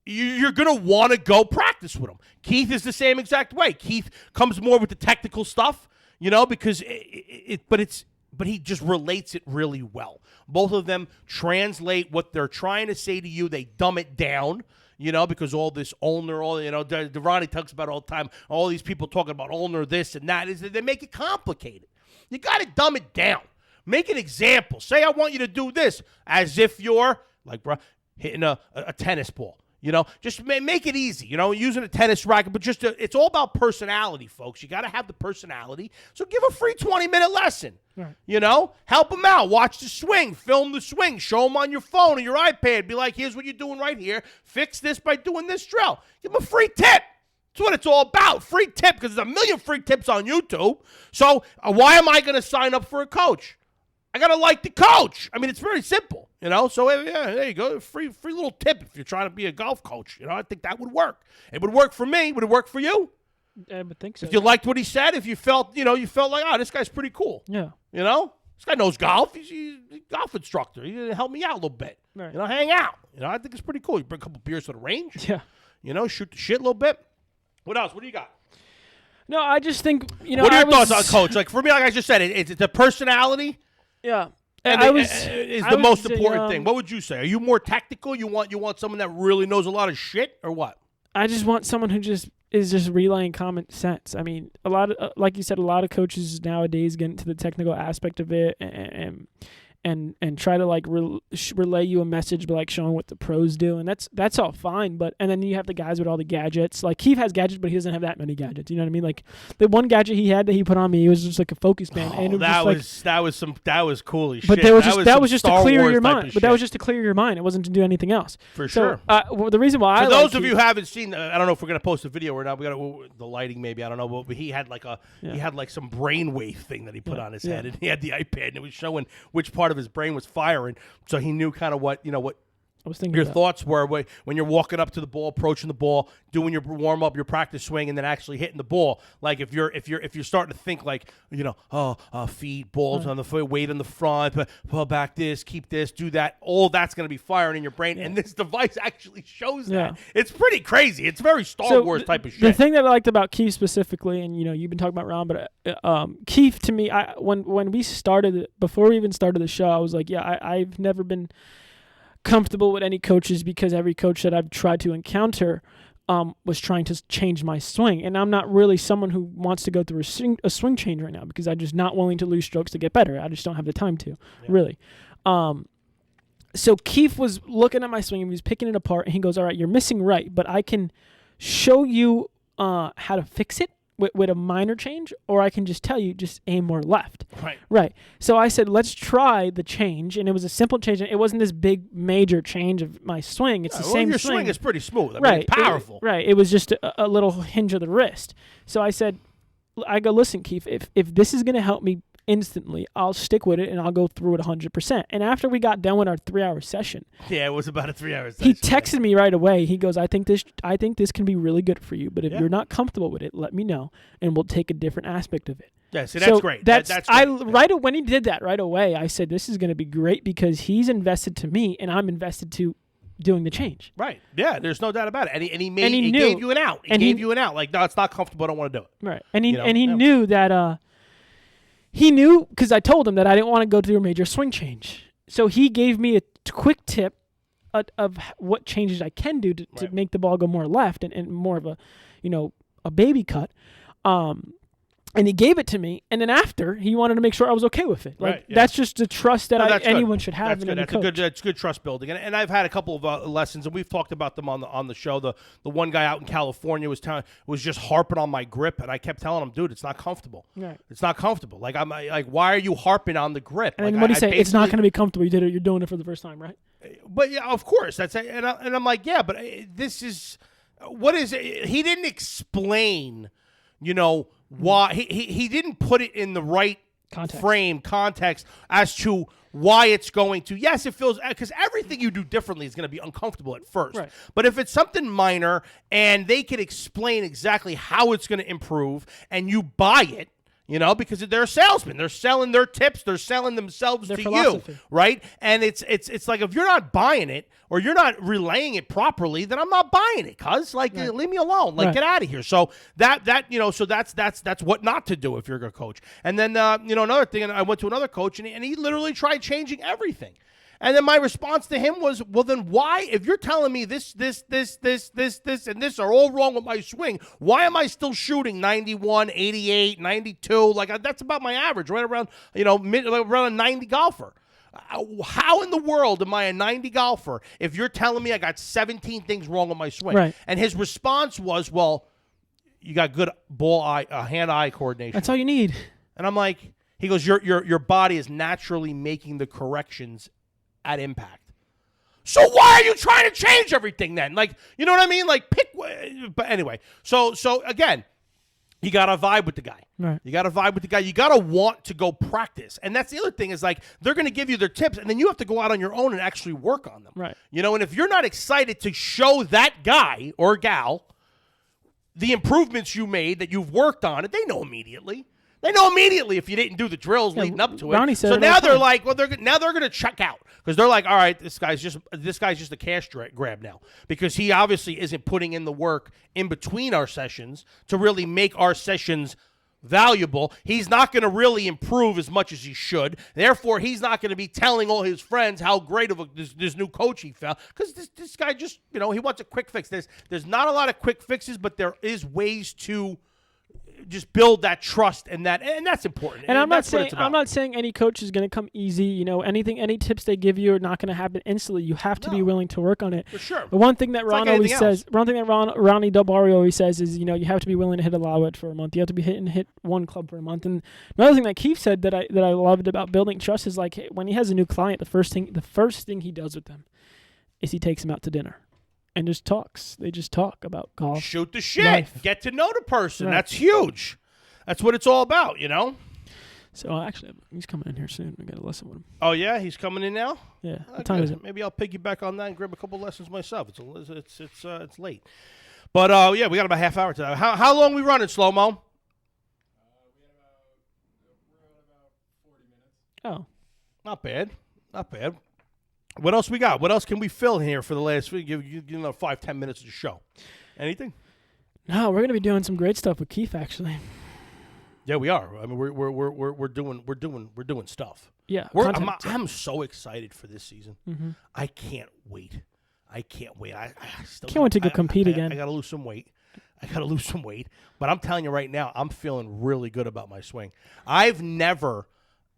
A: you're going to want to go practice with him. Keith is the same exact way. Keith comes more with the technical stuff, you know, because but he just relates it really well. Both of them translate what they're trying to say to you. They dumb it down, you know, because all this owner, Ronnie talks about all the time, all these people talking about owner this and that, is that they make it complicated. You got to dumb it down. Make an example. Say, I want you to do this as if you're, like, bro, hitting a tennis ball. You know, just make it easy, you know, using a tennis racket, but it's all about personality, folks. You got to have the personality. So give a free 20-minute lesson, you know, help them out. Watch the swing, film the swing, show them on your phone or your iPad. Be like, here's what you're doing right here. Fix this by doing this drill. Give them a free tip. That's what it's all about. Free tip, because there's a million free tips on YouTube. So why am I going to sign up for a coach? I got to like the coach. I mean, it's very simple, you know. So, yeah, there you go. Free little tip if you're trying to be a golf coach. You know, I think that would work. It would work for me. Would it work for you?
B: I would think so.
A: If you liked what he said, if you felt like, oh, this guy's pretty cool.
B: Yeah.
A: You know, this guy knows golf. He's a golf instructor. He's going to help me out a little bit.
B: Right.
A: You know, hang out. You know, I think it's pretty cool. You bring a couple beers to the range.
B: Yeah.
A: You know, shoot the shit a little bit. What else? What do you got?
B: No, I just think, you know.
A: What are your thoughts on coach? Like, for me, like I just said, it's the personality.
B: Yeah.
A: Is the most important thing. What would you say? Are you more tactical? You want someone that really knows a lot of shit, or what?
B: I just want someone who is just relaying common sense. I mean, a lot of, like you said, a lot of coaches nowadays get into the technical aspect of it and try to like relay you a message, but like showing what the pros do, and that's all fine. But and then you have the guys with all the gadgets. Like Keith has gadgets, but he doesn't have that many gadgets. You know what I mean? Like the one gadget he had that he put on me, it was just like a focus band.
A: Oh,
B: and it
A: that was cool as shit.
B: But that was just to clear your mind. But that was just to clear your mind. It wasn't to do anything else.
A: For sure.
B: Well, the reason why
A: for those of you who haven't seen, I don't know if we're gonna post a video or not. We got the lighting, maybe, I don't know. But he had he had like some brainwave thing that he put on his head, and he had the iPad, and it was showing which part of his brain was firing. So he knew kind of what
B: I was thinking
A: your thoughts were when you're walking up to the ball, approaching the ball, doing your warm up, your practice swing, and then actually hitting the ball. Like if you're starting to think like, you know, feet, balls on the foot, weight in the front, pull back this, keep this, do that. All that's going to be firing in your brain, and this device actually shows that. It's pretty crazy. It's very Star Wars type of shit.
B: The thing that I liked about Keith specifically, and you know, you've been talking about Ron, but Keith to me, when we started, before we even started the show, I was like, yeah, I've never been comfortable with any coaches because every coach that I've tried to encounter was trying to change my swing, and I'm not really someone who wants to go through a swing change right now because I'm just not willing to lose strokes to get better. I just don't have the time to, really. So Keith was looking at my swing and he was picking it apart, and he goes, all right, you're missing right, but I can show you how to fix it with a minor change, or I can just tell you, just aim more left.
A: Right.
B: Right. So I said, let's try the change, and it was a simple change. It wasn't this big major change of my swing. It's the same
A: your
B: swing.
A: swing is pretty smooth. I mean,
B: Right.
A: it's powerful.
B: It was just a little hinge of the wrist. So I said, I go, listen, Keith, if this is going to help me instantly, I'll stick with it and I'll go through it 100%. And after we got done with our 3-hour session,
A: Yeah, it was about a 3-hour session.
B: he texted me right away. He goes, I think this can be really good for you, but if you're not comfortable with it, let me know and we'll take a different aspect of it.
A: Yeah, see, that's great. That's great.
B: Right when he did that right away, I said, this is going to be great because he's invested to me and I'm invested to doing the change.
A: Right. Yeah, there's no doubt about it. And he
B: knew,
A: gave you an out. He gave you an out. Like, no, it's not comfortable. I don't want to do it.
B: Right. And he knew that he knew because I told him that I didn't want to go through a major swing change. So he gave me a quick tip of what changes I can do to make the ball go more left and more of a baby cut. And he gave it to me, and then after, he wanted to make sure I was okay with it. Like that's just the trust that anyone should have in any coach.
A: That's good trust building. And I've had a couple of lessons, and we've talked about them on the show. The one guy out in California was just harping on my grip, and I kept telling him, dude, it's not comfortable.
B: Right.
A: It's not comfortable. Like I'm like, why are you harping on the grip?
B: And
A: like,
B: what do you say? It's not going to be comfortable. You did it. You're doing it for the first time, right?
A: But yeah, of course. That's and I'm like, yeah, but this is what is it? He didn't explain, why he didn't put it in the right context as to why it's going to. Yes, it feels because everything you do differently is going to be uncomfortable at first.
B: Right.
A: But if it's something minor and they can explain exactly how it's going to improve and you buy it, because they're a salesman. They're selling their tips. They're selling themselves
B: their
A: to
B: philosophy.
A: you, right? And it's like if you're not buying it or you're not relaying it properly, then I'm not buying it, cuz. Like, leave me alone. Like, get out of here. So that's what not to do if you're a coach. And then, another thing, and I went to another coach, and he literally tried changing everything. And then my response to him was, well, then why, if you're telling me this, and this are all wrong with my swing, why am I still shooting 91, 88, 92? Like, that's about my average, right around, around a 90 golfer. How in the world am I a 90 golfer if you're telling me I got 17 things wrong with my swing?
B: Right.
A: And his response was, well, you got good hand-eye coordination.
B: That's all you need.
A: And I'm like, he goes, your body is naturally making the corrections at impact. So why are you trying to change everything then? Like, you know what I mean? Like, pick. But anyway, so again, you got to vibe with the guy.
B: Right.
A: You got to vibe with the guy. You got to want to go practice. And that's the other thing is, like, they're going to give you their tips, and then you have to go out on your own and actually work on them.
B: Right.
A: And if you're not excited to show that guy or gal the improvements you made that you've worked on it, they know immediately. They know immediately if you didn't do the drills leading up to it.
B: Ronnie said
A: so
B: it
A: now
B: all the
A: they're
B: time.
A: like, well, now they're going to check out because they're like, all right, this guy's just a cash grab now because he obviously isn't putting in the work in between our sessions to really make our sessions valuable. He's not going to really improve as much as he should. Therefore, he's not going to be telling all his friends how great of this new coach he found because this guy just, he wants a quick fix. There's not a lot of quick fixes, but there is ways to just build that trust and that's important.
B: And I'm not saying any coach is going to come easy. Any tips they give you are not going to happen instantly. You have to be willing to work on it.
A: For sure.
B: The one thing that Ronnie Del Barrio always says is, you have to be willing to hit a low wedge for a month. You have to be hit one club for a month. And another thing that Keith said that I loved about building trust is like when he has a new client, the first thing he does with them is he takes them out to dinner. And just talks. They just talk about golf.
A: Shoot the shit.
B: Life.
A: Get to know the person.
B: Right.
A: That's huge. That's what it's all about,
B: So actually, he's coming in here soon. We got to listen with him.
A: Oh yeah, he's coming in now.
B: Yeah. What time is it?
A: Maybe I'll piggyback on that and grab a couple lessons myself. It's late. But we got about half hour today. How long we running, slow mo?
D: We're at about 40 minutes.
B: Oh,
A: not bad. What else we got? What else can we fill here for the last? Give 5-10 minutes of the show. Anything?
B: No, we're gonna be doing some great stuff with Keith actually.
A: Yeah, we are. I mean, we're doing stuff.
B: Yeah,
A: I'm so excited for this season.
B: Mm-hmm.
A: I can't wait. I still
B: can't wait to go compete again.
A: I got to lose some weight. But I'm telling you right now, I'm feeling really good about my swing. I've never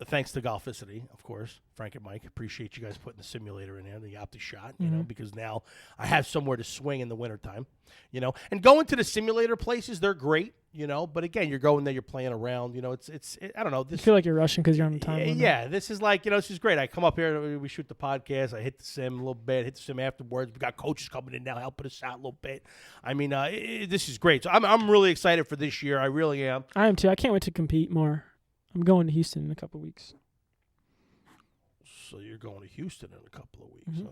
A: thanks to Golficity, of course, Frank and Mike. Appreciate you guys putting the simulator in there, the optic shot, you know, because now I have somewhere to swing in the wintertime, you know. And going to the simulator places, they're great, you know. But again, you're going there, you're playing around, you know. I don't know.
B: I feel like you're rushing because you're on the time limit.
A: Yeah, this is like, you know, this is great. I come up here, we shoot the podcast, I hit the sim a little bit, hit the sim afterwards. We got coaches coming in now, helping us out a little bit. I mean, this is great. So I'm really excited for this year. I really am.
B: I am too. I can't wait to compete more. I'm going to Houston in a couple weeks.
A: So you're going to Houston in a couple of weeks.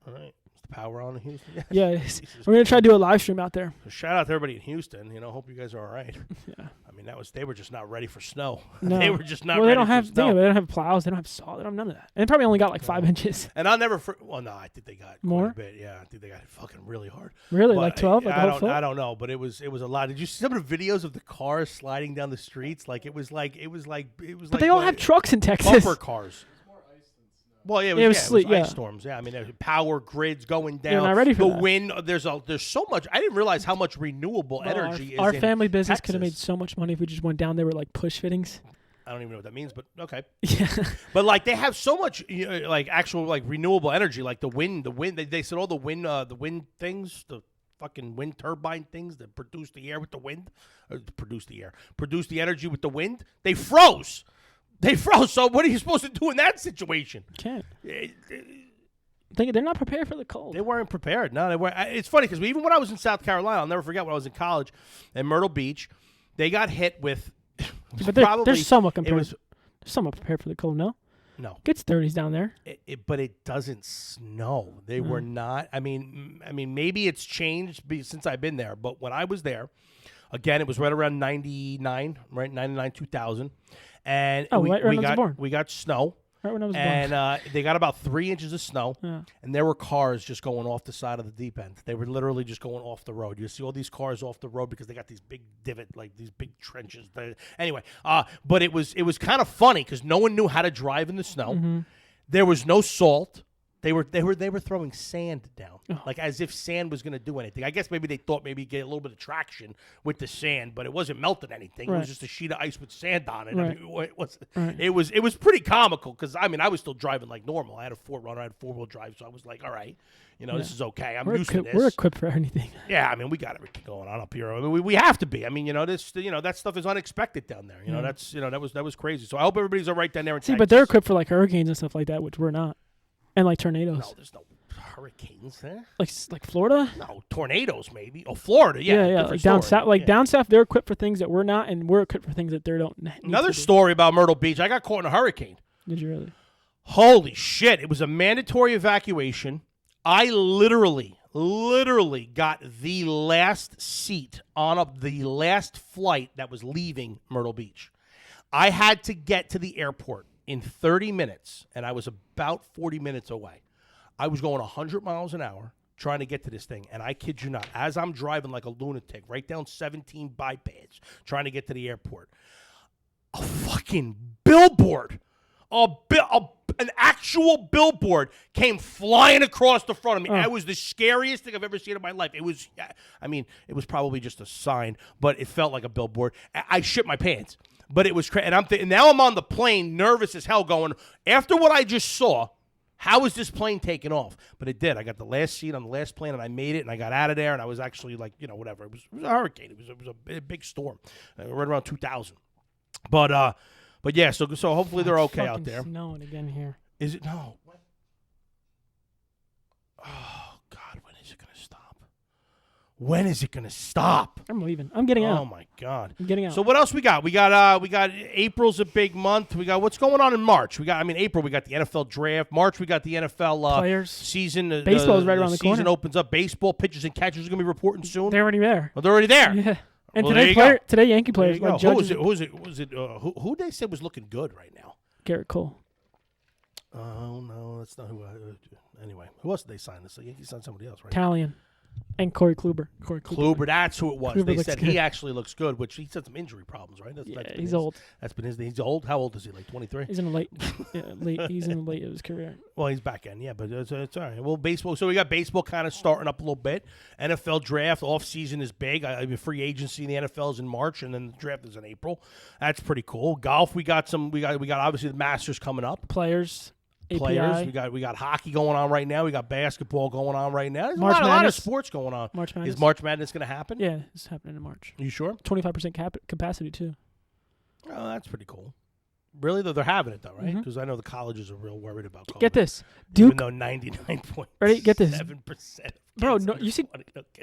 A: All right. Is the power on in Houston?
B: Yeah, it is. We're going to try to do a live stream out there.
A: So shout out to everybody in Houston. You know, hope you guys are all right.
B: Yeah.
A: I mean, they were just not ready for snow.
B: No.
A: They were just not
B: well,
A: ready
B: they don't
A: for
B: have,
A: snow.
B: They don't have plows. They don't have salt. They don't have none of that. And they probably only got like 5 inches.
A: And I'll never. Well, no, I think they got
B: More.
A: quite a bit. Yeah, I think they got it fucking really hard.
B: Really,
A: But
B: like 12, like a whole foot?
A: I don't know, but it was a lot. Did you see some of the videos of the cars sliding down the streets? Like it was like.
B: But they all have trucks in Texas.
A: bumper cars. Well, yeah,
B: it was
A: ice storms. Yeah, I mean, there's power grids going down.
B: You're not ready for
A: the
B: that.
A: wind. There's so much. I didn't realize how much renewable energy is
B: Our
A: in
B: family business could have made
A: Texas.
B: so much money if we just went down there with like push fittings.
A: I don't even know what that means, but okay.
B: Yeah.
A: But like they have so much, like actual like renewable energy, like the wind. They said all the wind things, the fucking wind turbine things that produce the air with the wind, produce the energy with the wind. They froze. So what are you supposed to do in that situation?
B: Can't. They're not prepared for the cold.
A: They weren't prepared. No, they weren't. It's funny because even when I was in South Carolina, I'll never forget when I was in college in Myrtle Beach, they got hit with.
B: But they're somewhat prepared. They're somewhat prepared for the cold. No.
A: No.
B: Gets 30s down there.
A: But it doesn't snow. They were not. I mean, maybe it's changed since I've been there. But when I was there, again, it was right around 99, right 99, 2000. And we got snow.
B: Right when I was born.
A: And they got about 3 inches of snow.
B: Yeah.
A: And there were cars just going off the side of the deep end. They were literally just going off the road. You see all these cars off the road because they got these big like these big trenches. Anyway, but it was kind of funny because no one knew how to drive in the snow.
B: Mm-hmm.
A: There was no salt. They were throwing sand down, like as if sand was going to do anything. I guess maybe they thought maybe get a little bit of traction with the sand, but it wasn't melting anything.
B: Right.
A: It was just a sheet of ice with sand on it.
B: Right.
A: I mean, it was pretty comical because I was still driving like normal. I had a 4Runner, I had 4-wheel drive, so I was like, all right, this is okay. I'm used to this.
B: We're equipped for anything.
A: Yeah, I mean, we got everything going on up here. I mean, we have to be. I mean, that stuff is unexpected down there. That was crazy. So I hope everybody's all right down there in Texas.
B: But they're equipped for like hurricanes and stuff like that, which we're not. And like tornadoes.
A: No, there's no hurricanes there.
B: Like Florida?
A: No, tornadoes maybe. Oh, Florida, yeah.
B: Yeah. Like down south, down south, they're equipped for things that we're not, and we're equipped for things that they don't.
A: Another story about Myrtle Beach. I got caught in a hurricane.
B: Did you really?
A: Holy shit! It was a mandatory evacuation. I literally got the last seat on the last flight that was leaving Myrtle Beach. I had to get to the airport in 30 minutes, and I was about 40 minutes away. I was going 100 miles an hour trying to get to this thing, and I kid you not, as I'm driving like a lunatic, right down 17 bypass, trying to get to the airport, a fucking billboard, an actual billboard came flying across the front of me. It was the scariest thing I've ever seen in my life. It was, it was probably just a sign, but it felt like a billboard. I shit my pants. But it was crazy. And now I'm on the plane, nervous as hell, going, after what I just saw, how is this plane taking off? But it did. I got the last seat on the last plane, and I made it, and I got out of there, and I was actually like, whatever. It was a hurricane. It was a big storm, right around 2000. But yeah, so hopefully they're okay out there.
B: It's snowing again here.
A: Is it? No. What? Oh, God, when is it going to stop? When is it going to stop?
B: I'm leaving. I'm getting out.
A: Oh, my God.
B: I'm getting out.
A: So what else we got? We got April's a big month. We got what's going on in March? April, we got the NFL draft. March, we got the NFL
B: players
A: season.
B: Baseball is right around the corner.
A: Season opens up. Baseball pitchers and catchers are going to be reporting soon.
B: They're already there.
A: Oh, they're already there.
B: Yeah. And
A: well,
B: today Yankee players like Judge.
A: Who they said was looking good right now?
B: Garrett Cole.
A: Oh, no, that's not who. Anyway, who else did they sign? The Yankees signed somebody else, right?
B: Italian. And Corey Kluber.
A: Kluber, that's who it was.
B: Kluber
A: They
B: looks
A: said
B: good.
A: he actually looks good, which he said some injury problems, right?
B: Yeah,
A: been
B: he's
A: his-
B: old.
A: That's been his. He's old. How old is he? Like 23.
B: He's in the late. He's in the late of his career.
A: Well, he's back end, yeah, but it's all right. Well, baseball. So we got baseball kind of starting up a little bit. NFL draft off season is big. I mean, free agency in the NFL is in March, and then the draft is in April. That's pretty cool. Golf, we got obviously the Masters coming up.
B: Players.
A: Players,
B: API.
A: we got hockey going on right now. We got basketball going on right now. There's
B: March
A: a lot of
B: Madness.
A: sports going on.
B: March Madness.
A: Is March Madness going to happen?
B: Yeah, it's happening in March.
A: You sure?
B: 25% capacity too.
A: Oh, that's pretty cool. Really, though, they're having it though, right?
B: Mhm.
A: Because I know the colleges are real worried about COVID.
B: Get this,
A: Even
B: Duke.
A: though 99.7%
B: Ready? Get this. Bro,
A: Bro,
B: no, you see-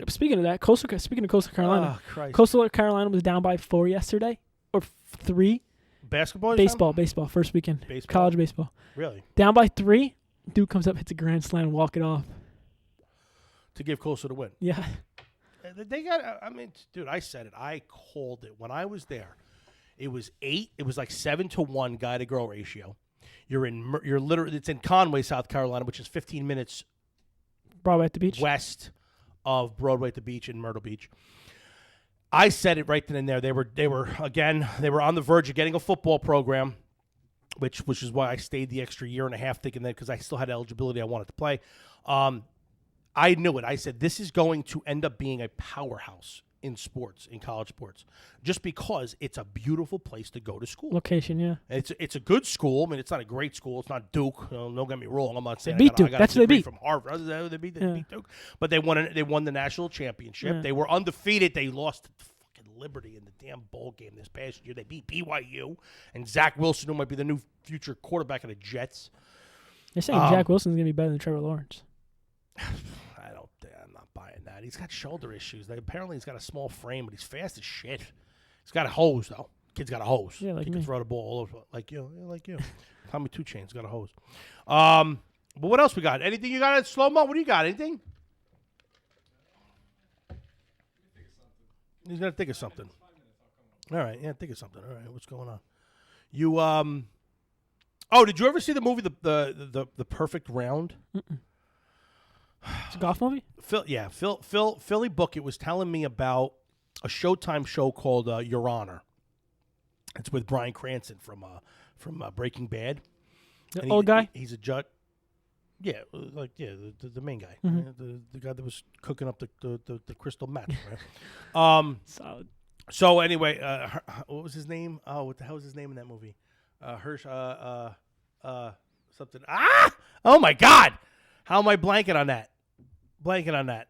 B: Speaking of that, Speaking of Coastal Carolina,
A: Oh, Christ.
B: Coastal Carolina was down by 4 yesterday, or 3.
A: Basketball? you're talking
B: Baseball, first weekend.
A: Baseball?
B: College baseball.
A: about? Really?
B: Down by 3. Duke comes up, hits a grand slam, walk it off.
A: To give Coastal the win.
B: Yeah.
A: They got, I mean, dude, I said it. I called it. When I was there, it was 8. It was like 7-to-1 guy to girl ratio. You're literally, it's in Conway, South Carolina, which is 15 minutes
B: Broadway at the beach.
A: west of Broadway at the beach in Myrtle Beach. I said it right then and there. They were on the verge of getting a football program, which is why I stayed the extra year and a half thinking that because I still had eligibility I wanted to play. I knew it. I said this is going to end up being a powerhouse in sports, in college sports, just because it's a beautiful place to go to school.
B: Location, yeah.
A: It's a good school. I mean, it's not a great school. It's not Duke. Don't get me wrong. I'm not saying
B: beat
A: I
B: Duke.
A: got
B: That's
A: a
B: who they
A: degree
B: beat.
A: from Harvard. They beat
B: Yeah.
A: Duke, but they won the national championship.
B: Yeah.
A: They were undefeated. They lost to fucking Liberty in the damn bowl game this past year. They beat BYU and Zach Wilson, who might be the new future quarterback of the Jets.
B: They're saying Jack Wilson's going to be better than Trevor Lawrence.
A: I'm not buying that. He's got shoulder issues. Apparently, he's got a small frame, but he's fast as shit. He's got a hose though. Kid's got a hose.
B: Yeah, like
A: he
B: me.
A: can throw the ball all over, like you. Tommy Two Chain's got a hose. But what else we got? Anything you got in slow mo? What do you got? Anything? He's gonna think of something. All right, yeah, think of something. All right, what's going on? You Oh, did you ever see the movie the Perfect Round?
B: It's a golf movie?
A: Philly Book. It was telling me about a Showtime show called Your Honor. It's with Bryan Cranston from Breaking Bad.
B: The
A: And
B: old guy?
A: He's a judge. Yeah, the main guy,
B: Mm-hmm.
A: the guy that was cooking up the crystal meth. Right?
B: Solid.
A: So anyway, what was his name? Oh, what the hell was his name in that movie? Hirsch. Something. Oh my God! How am I blanking on that? Herman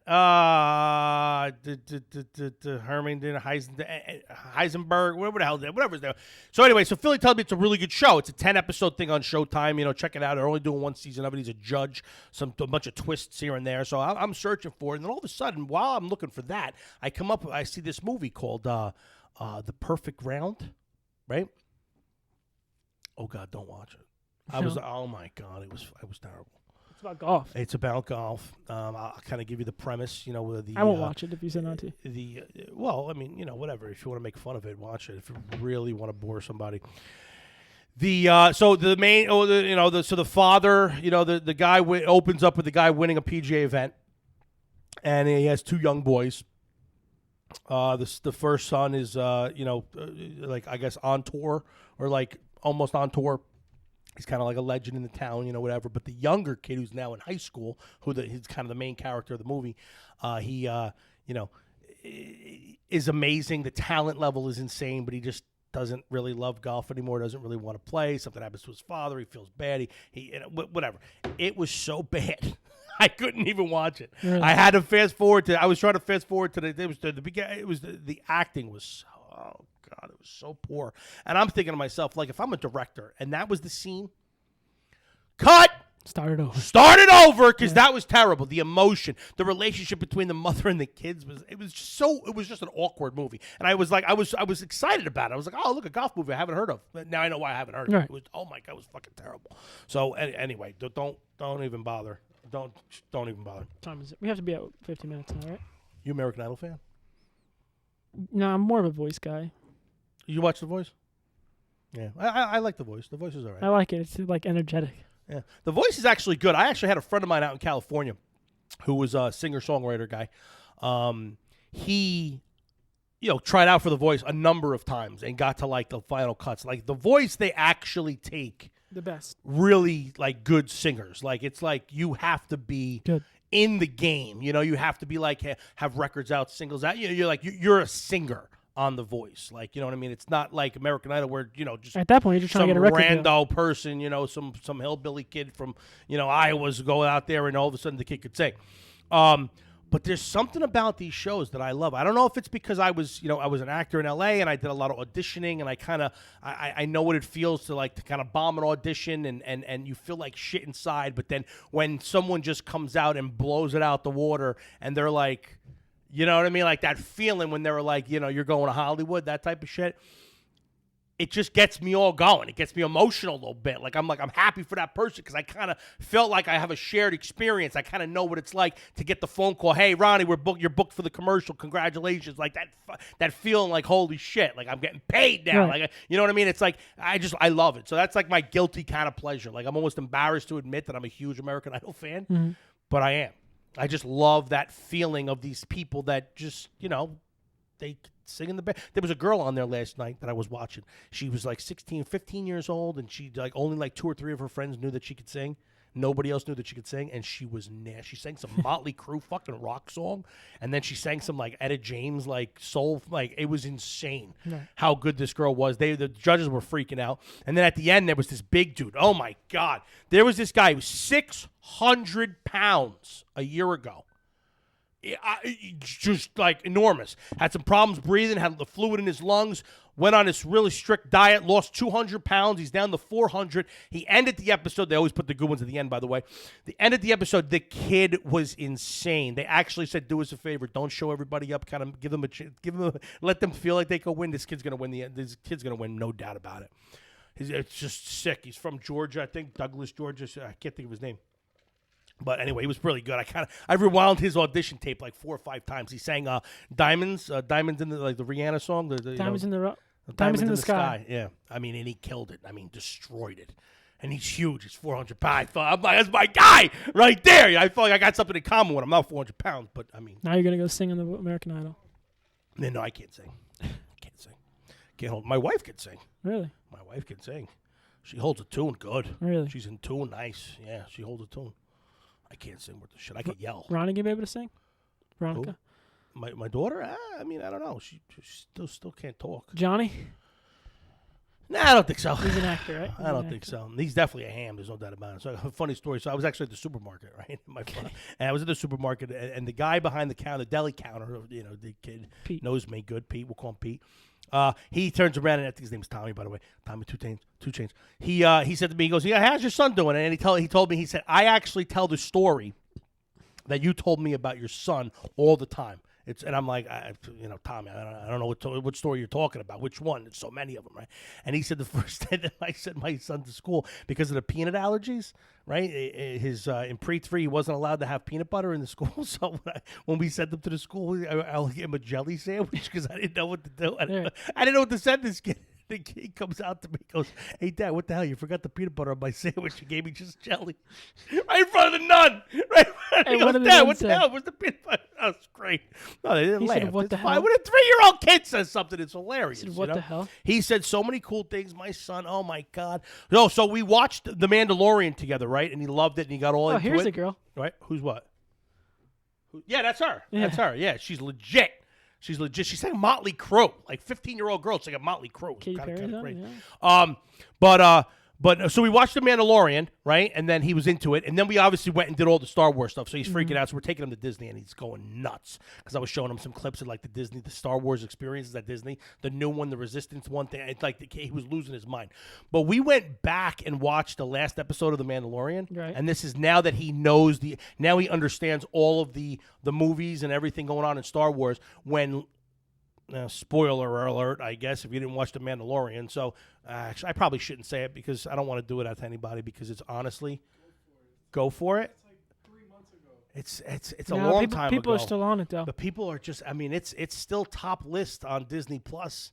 A: Heisenberg, whatever's there. So anyway, so Philly tells me it's a really good show. It's a 10-episode thing on Showtime. Check it out. They're only doing one season of it. He's a judge, a bunch of twists here and there. So I'm searching for it, and then all of a sudden, while I'm looking for that, I see this movie called The Perfect Round, right? Oh God, don't watch it. Oh my God, it was terrible.
B: It's about golf.
A: It's about golf. I'll kind of give you the premise. I
B: I won't watch it if you say not to.
A: Well, I mean, whatever. If you want to make fun of it, watch it. If you really want to bore somebody. The father, the guy opens up with the guy winning a PGA event, and he has 2 young boys. The first son is like I guess on tour or like almost on tour. He's kind of like a legend in the town, whatever. But the younger kid who's now in high school, he's kind of the main character of the movie, he is amazing. The talent level is insane, but he just doesn't really love golf anymore, doesn't really want to play. Something happens to his father. He feels bad. Whatever. It was so bad. I couldn't even watch it.
B: Really?
A: I had to fast forward to. I was trying to fast forward to the acting was so. Oh God, it was so poor. And I'm thinking to myself, like, if I'm a director and that was the scene, cut.
B: Start it over.
A: Start it over because that was terrible. The emotion, the relationship between the mother and the kids it was just an awkward movie. And I was excited about it. I was like, oh, look, a golf movie I haven't heard of. But now I know why I haven't heard of it.
B: Right.
A: It was, oh my God, it was fucking terrible. So anyway, don't even bother. Don't even bother.
B: What time is it? We have to be at 50 minutes now, right?
A: You American Idol fan?
B: No, I'm more of a Voice guy.
A: You watch The Voice? Yeah, I like The Voice. The Voice is all right.
B: I like it. It's like energetic.
A: Yeah, The Voice is actually good. I actually had a friend of mine out in California who was a singer-songwriter guy. He, tried out for The Voice a number of times and got to like the final cuts. Like The Voice, they actually take
B: The best.
A: really like good singers. Like it's like you have to be
B: Good.
A: in the game. You have to be like have records out, singles out. You're like you're a singer on The Voice. Like, you know what I mean? It's not like American Idol where, just
B: At that point, you're just trying
A: some
B: to get a record deal.
A: rando person, some hillbilly kid from, Iowa's go out there and all of a sudden the kid could sing. But there's something about these shows that I love. I don't know if it's because I was an actor in LA and I did a lot of auditioning and I kind of I know what it feels to kind of bomb an audition and you feel like shit inside, but then when someone just comes out and blows it out the water and they're like, you know what I mean? Like that feeling when they were like, you're going to Hollywood, that type of shit. It just gets me all going. It gets me emotional a little bit. I'm happy for that person because I kind of felt like I have a shared experience. I kind of know what it's like to get the phone call. Hey, Ronnie, you're booked for the commercial. Congratulations. Like that feeling like, holy shit. Like I'm getting paid now.
B: Right.
A: Like, you know what I mean? It's like, I love it. So that's like my guilty kind of pleasure. Like I'm almost embarrassed to admit that I'm a huge American Idol fan, but I am. I just love that feeling of these people that just, they sing in the band. There was a girl on there last night that I was watching. She was like 16, 15 years old, and she only like 2 or 3 of her friends knew that she could sing. Nobody else knew that she could sing, and she was nasty. She sang some Motley Crue fucking rock song, and then she sang some like Etta James like soul. Like it was insane how good this girl was. The judges were freaking out, and then at the end there was this big dude. Oh my god, there was this guy who was 600 pounds a year ago. Just like enormous. Had some problems breathing, had the fluid in his lungs, went on this really strict diet, lost 200 pounds. He's down to 400. He ended the episode. They always put the good ones at the end, by the way. The end of the episode, the kid was insane. They actually said, do us a favor. Don't show everybody up. Kind of give them a chance. Let them feel like they can win. This kid's going to win. This kid's going to win, no doubt about it. It's just sick. He's from Georgia, I think. Douglas, Georgia. I can't think of his name. But anyway, he was really good. I rewound his audition tape like 4 or 5 times. He sang Diamonds in the the Rihanna song.
B: Diamonds in the sky.
A: Yeah, and he killed it. Destroyed it. And he's huge. He's 400 pounds. I'm like, that's my guy right there. I feel like I got something in common with him. I'm not 400 pounds, but
B: now you're gonna go sing on the American Idol.
A: No, I can't sing. Can't hold. My wife can sing.
B: Really?
A: My wife can sing. She holds a tune good.
B: Really?
A: She's in tune nice. Yeah, she holds a tune. I can't sing with the shit. I can yell.
B: Ronnie gonna be able to sing? Veronica?
A: Who? My daughter? I don't know. She still can't talk.
B: Johnny?
A: Nah, I don't think so.
B: He's an actor, right?
A: I don't think so. He's definitely a ham. There's no doubt about it. So a funny story. So I was actually at the supermarket, right? And I was at the supermarket, and the guy behind the counter, the deli counter, the kid
B: Pete.
A: knows me good. Pete, we'll call him Pete. He turns around, and I think his name's Tommy, by the way. Tommy, two chains. He said to me, he goes, yeah, how's your son doing? And he told me, he said, I actually tell the story that you told me about your son all the time. And I'm like, Tommy, I don't know what story you're talking about. Which one? There's so many of them, right? And he said the first day that I sent my son to school because of the peanut allergies, right? His in pre-3 he wasn't allowed to have peanut butter in the school. So when we sent him to the school, I'll give him a jelly sandwich because I didn't know what to do. I didn't know what to send this kid. He comes out to me and goes, hey, Dad, what the hell? You forgot the peanut butter on my sandwich. You gave me just jelly. Right in front of the nun. Right in front of
B: Hey,
A: Dad, what the hell was the peanut butter? That was great. No, they didn't
B: He
A: laugh.
B: said, what the
A: It's fine.
B: hell?
A: When a 3-year-old kid says something, it's hilarious.
B: He said, what the hell?
A: He said so many cool things. My son, oh, my God. No, so we watched The Mandalorian together, right? And he loved it, and he got all into it.
B: Oh, here's the girl.
A: Right? Who's what? Yeah, that's her.
B: Yeah.
A: That's her. Yeah, she's legit. She's legit. She's like Motley Crue, like 15-year-old girl. It's like a Motley Crue.
B: Katy
A: Kind
B: Perry's
A: of
B: on
A: great.
B: it, yeah.
A: But so we watched The Mandalorian, right? And then he was into it. And then we obviously went and did all the Star Wars stuff. So he's freaking out. So we're taking him to Disney, and he's going nuts because I was showing him some clips of like the Star Wars experiences at Disney, the new one, the Resistance one thing. It's like he was losing his mind. But we went back and watched the last episode of The Mandalorian,
B: Right.
A: and this is now that he knows now he understands all of the movies and everything going on in Star Wars. When spoiler alert, I guess, if you didn't watch The Mandalorian. So actually, I probably shouldn't say it because I don't want to do it out to anybody because it's honestly, go for it.
D: It's like 3 months ago.
A: It's a long time ago.
B: People are still on it, though.
A: But people are just, it's still top list on Disney Plus.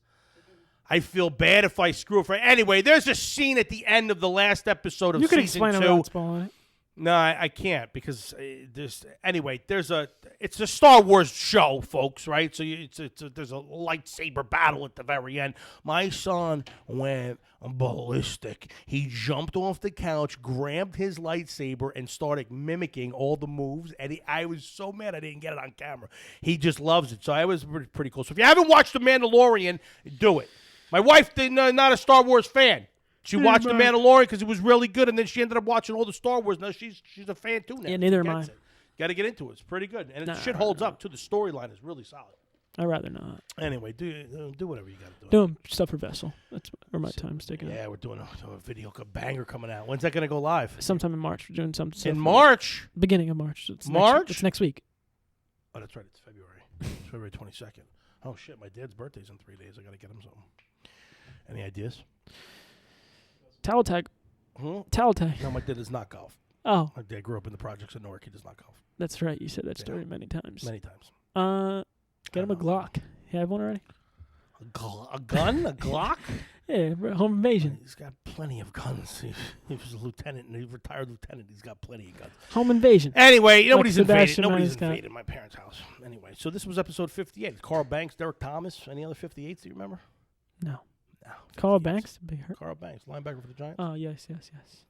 A: I feel bad if I screw it for anyway. There's a scene at the end of the last episode of
B: You could
A: season
B: explain it
A: 2.
B: without spoiling it.
A: No, I can't because there's it's a Star Wars show, folks, right? So there's a lightsaber battle at the very end. My son went ballistic. He jumped off the couch, grabbed his lightsaber, and started mimicking all the moves. And I was so mad I didn't get it on camera. He just loves it. So I was pretty cool. So if you haven't watched The Mandalorian, do it. My wife not a Star Wars fan. She watched The Mandalorian because it was really good, and then she ended up watching all the Star Wars. Now she's a fan too now.
B: Yeah, neither am I.
A: Got to get into it. It's pretty good, and shit holds up too. The storyline is really solid.
B: I'd rather not.
A: Anyway, do whatever you got to do.
B: Doing stuff for Vessel. That's where my time's taking up.
A: Yeah, we're doing a video banger coming out. When's that going to go live?
B: Sometime in March. We're doing something.
A: In March?
B: Beginning of March. So
A: March?
B: Next week.
A: Oh, that's right. It's February. It's February 22nd. Oh, shit. My dad's birthday's in 3 days. I got to get him something. Any ideas?
B: Towel tag. Towel tag.
A: No, my dad does not golf.
B: Oh.
A: My dad grew up in the projects in Newark. He does not golf.
B: That's right. You said that story many times.
A: Many times.
B: Get him a Glock. You have one already?
A: A gun? A Glock?
B: Yeah, home invasion.
A: He's got plenty of guns. He was a lieutenant, and he's a retired lieutenant. He's got plenty of guns.
B: Home invasion.
A: Anyway, nobody's
B: Sebastian
A: invaded. Nobody's
B: Maniscalco.
A: invaded my parents' house. Anyway, so this was episode 58. Carl Banks, Derek Thomas. Any other 58s that you remember?
B: No.
A: No.
B: Carl Banks? Big hurt.
A: Carl Banks, linebacker for the Giants.
B: Oh, yes.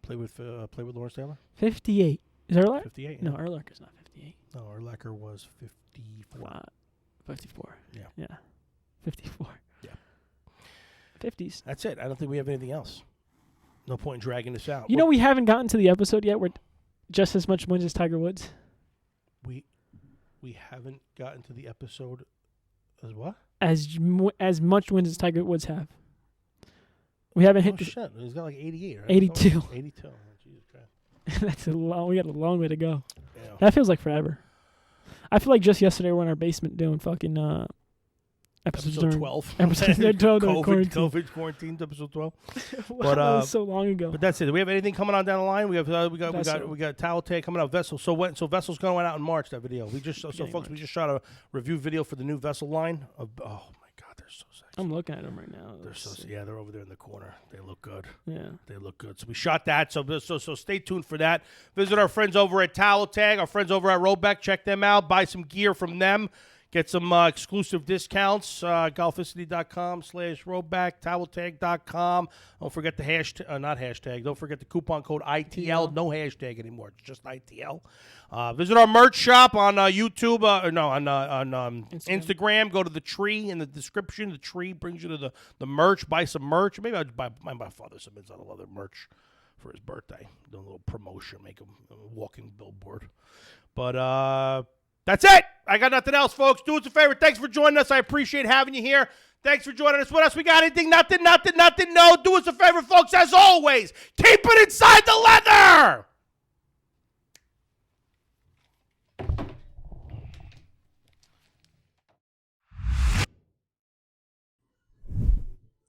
A: Play with Lawrence Taylor.
B: 58. Is Urlacher?
A: 58. Yeah.
B: No, Urlacher's not 58.
A: No, Urlacher was 54.
B: 54.
A: Yeah.
B: 54.
A: Yeah.
B: 50s.
A: That's it. I don't think we have anything else. No point in dragging this out.
B: You know we haven't gotten to the episode yet where just as much wins as Tiger Woods?
A: We haven't gotten to the episode as what?
B: As much wins as Tiger Woods have. We haven't hit
A: shit. He's got like 88, right?
B: 82.
A: 82. Oh, Jesus Christ.
B: That's we got a long way to go.
A: Yeah.
B: That feels like forever. I feel like just yesterday we're in our basement doing fucking
A: episode 12.
B: Episode 12 during quarantine.
A: COVID quarantine, episode 12.
B: Wow,
A: But
B: that was so long ago.
A: But that's it. Do we have anything coming on down the line? We got Towel Tag coming out. Vessel. So Vessel's going out in March. That video. We just folks. We just shot a review video for the new Vessel line. Oh my God, they're so sexy.
B: I'm looking at them right now.
A: They're over there in the corner. They look good.
B: Yeah,
A: they look good. So we shot that. So stay tuned for that. Visit our friends over at Towel Tag. Our friends over at Roback. Check them out. Buy some gear from them. Get some exclusive discounts, golficity.com/Roback, toweltag.com. Don't forget the not hashtag. Don't forget the coupon code ITL. No hashtag anymore. It's just ITL. Visit our merch shop on YouTube. On Instagram. Go to the tree in the description. The tree brings you to the merch. Buy some merch. Maybe I'll buy my father some Untitled other merch for his birthday. Do a little promotion. Make him a walking billboard. But that's it. I got nothing else, folks. Do us a favor. Thanks for joining us. I appreciate having you here. Thanks for joining us. What else we got? Anything? Nothing. No. Do us a favor, folks. As always, keep it inside the leather.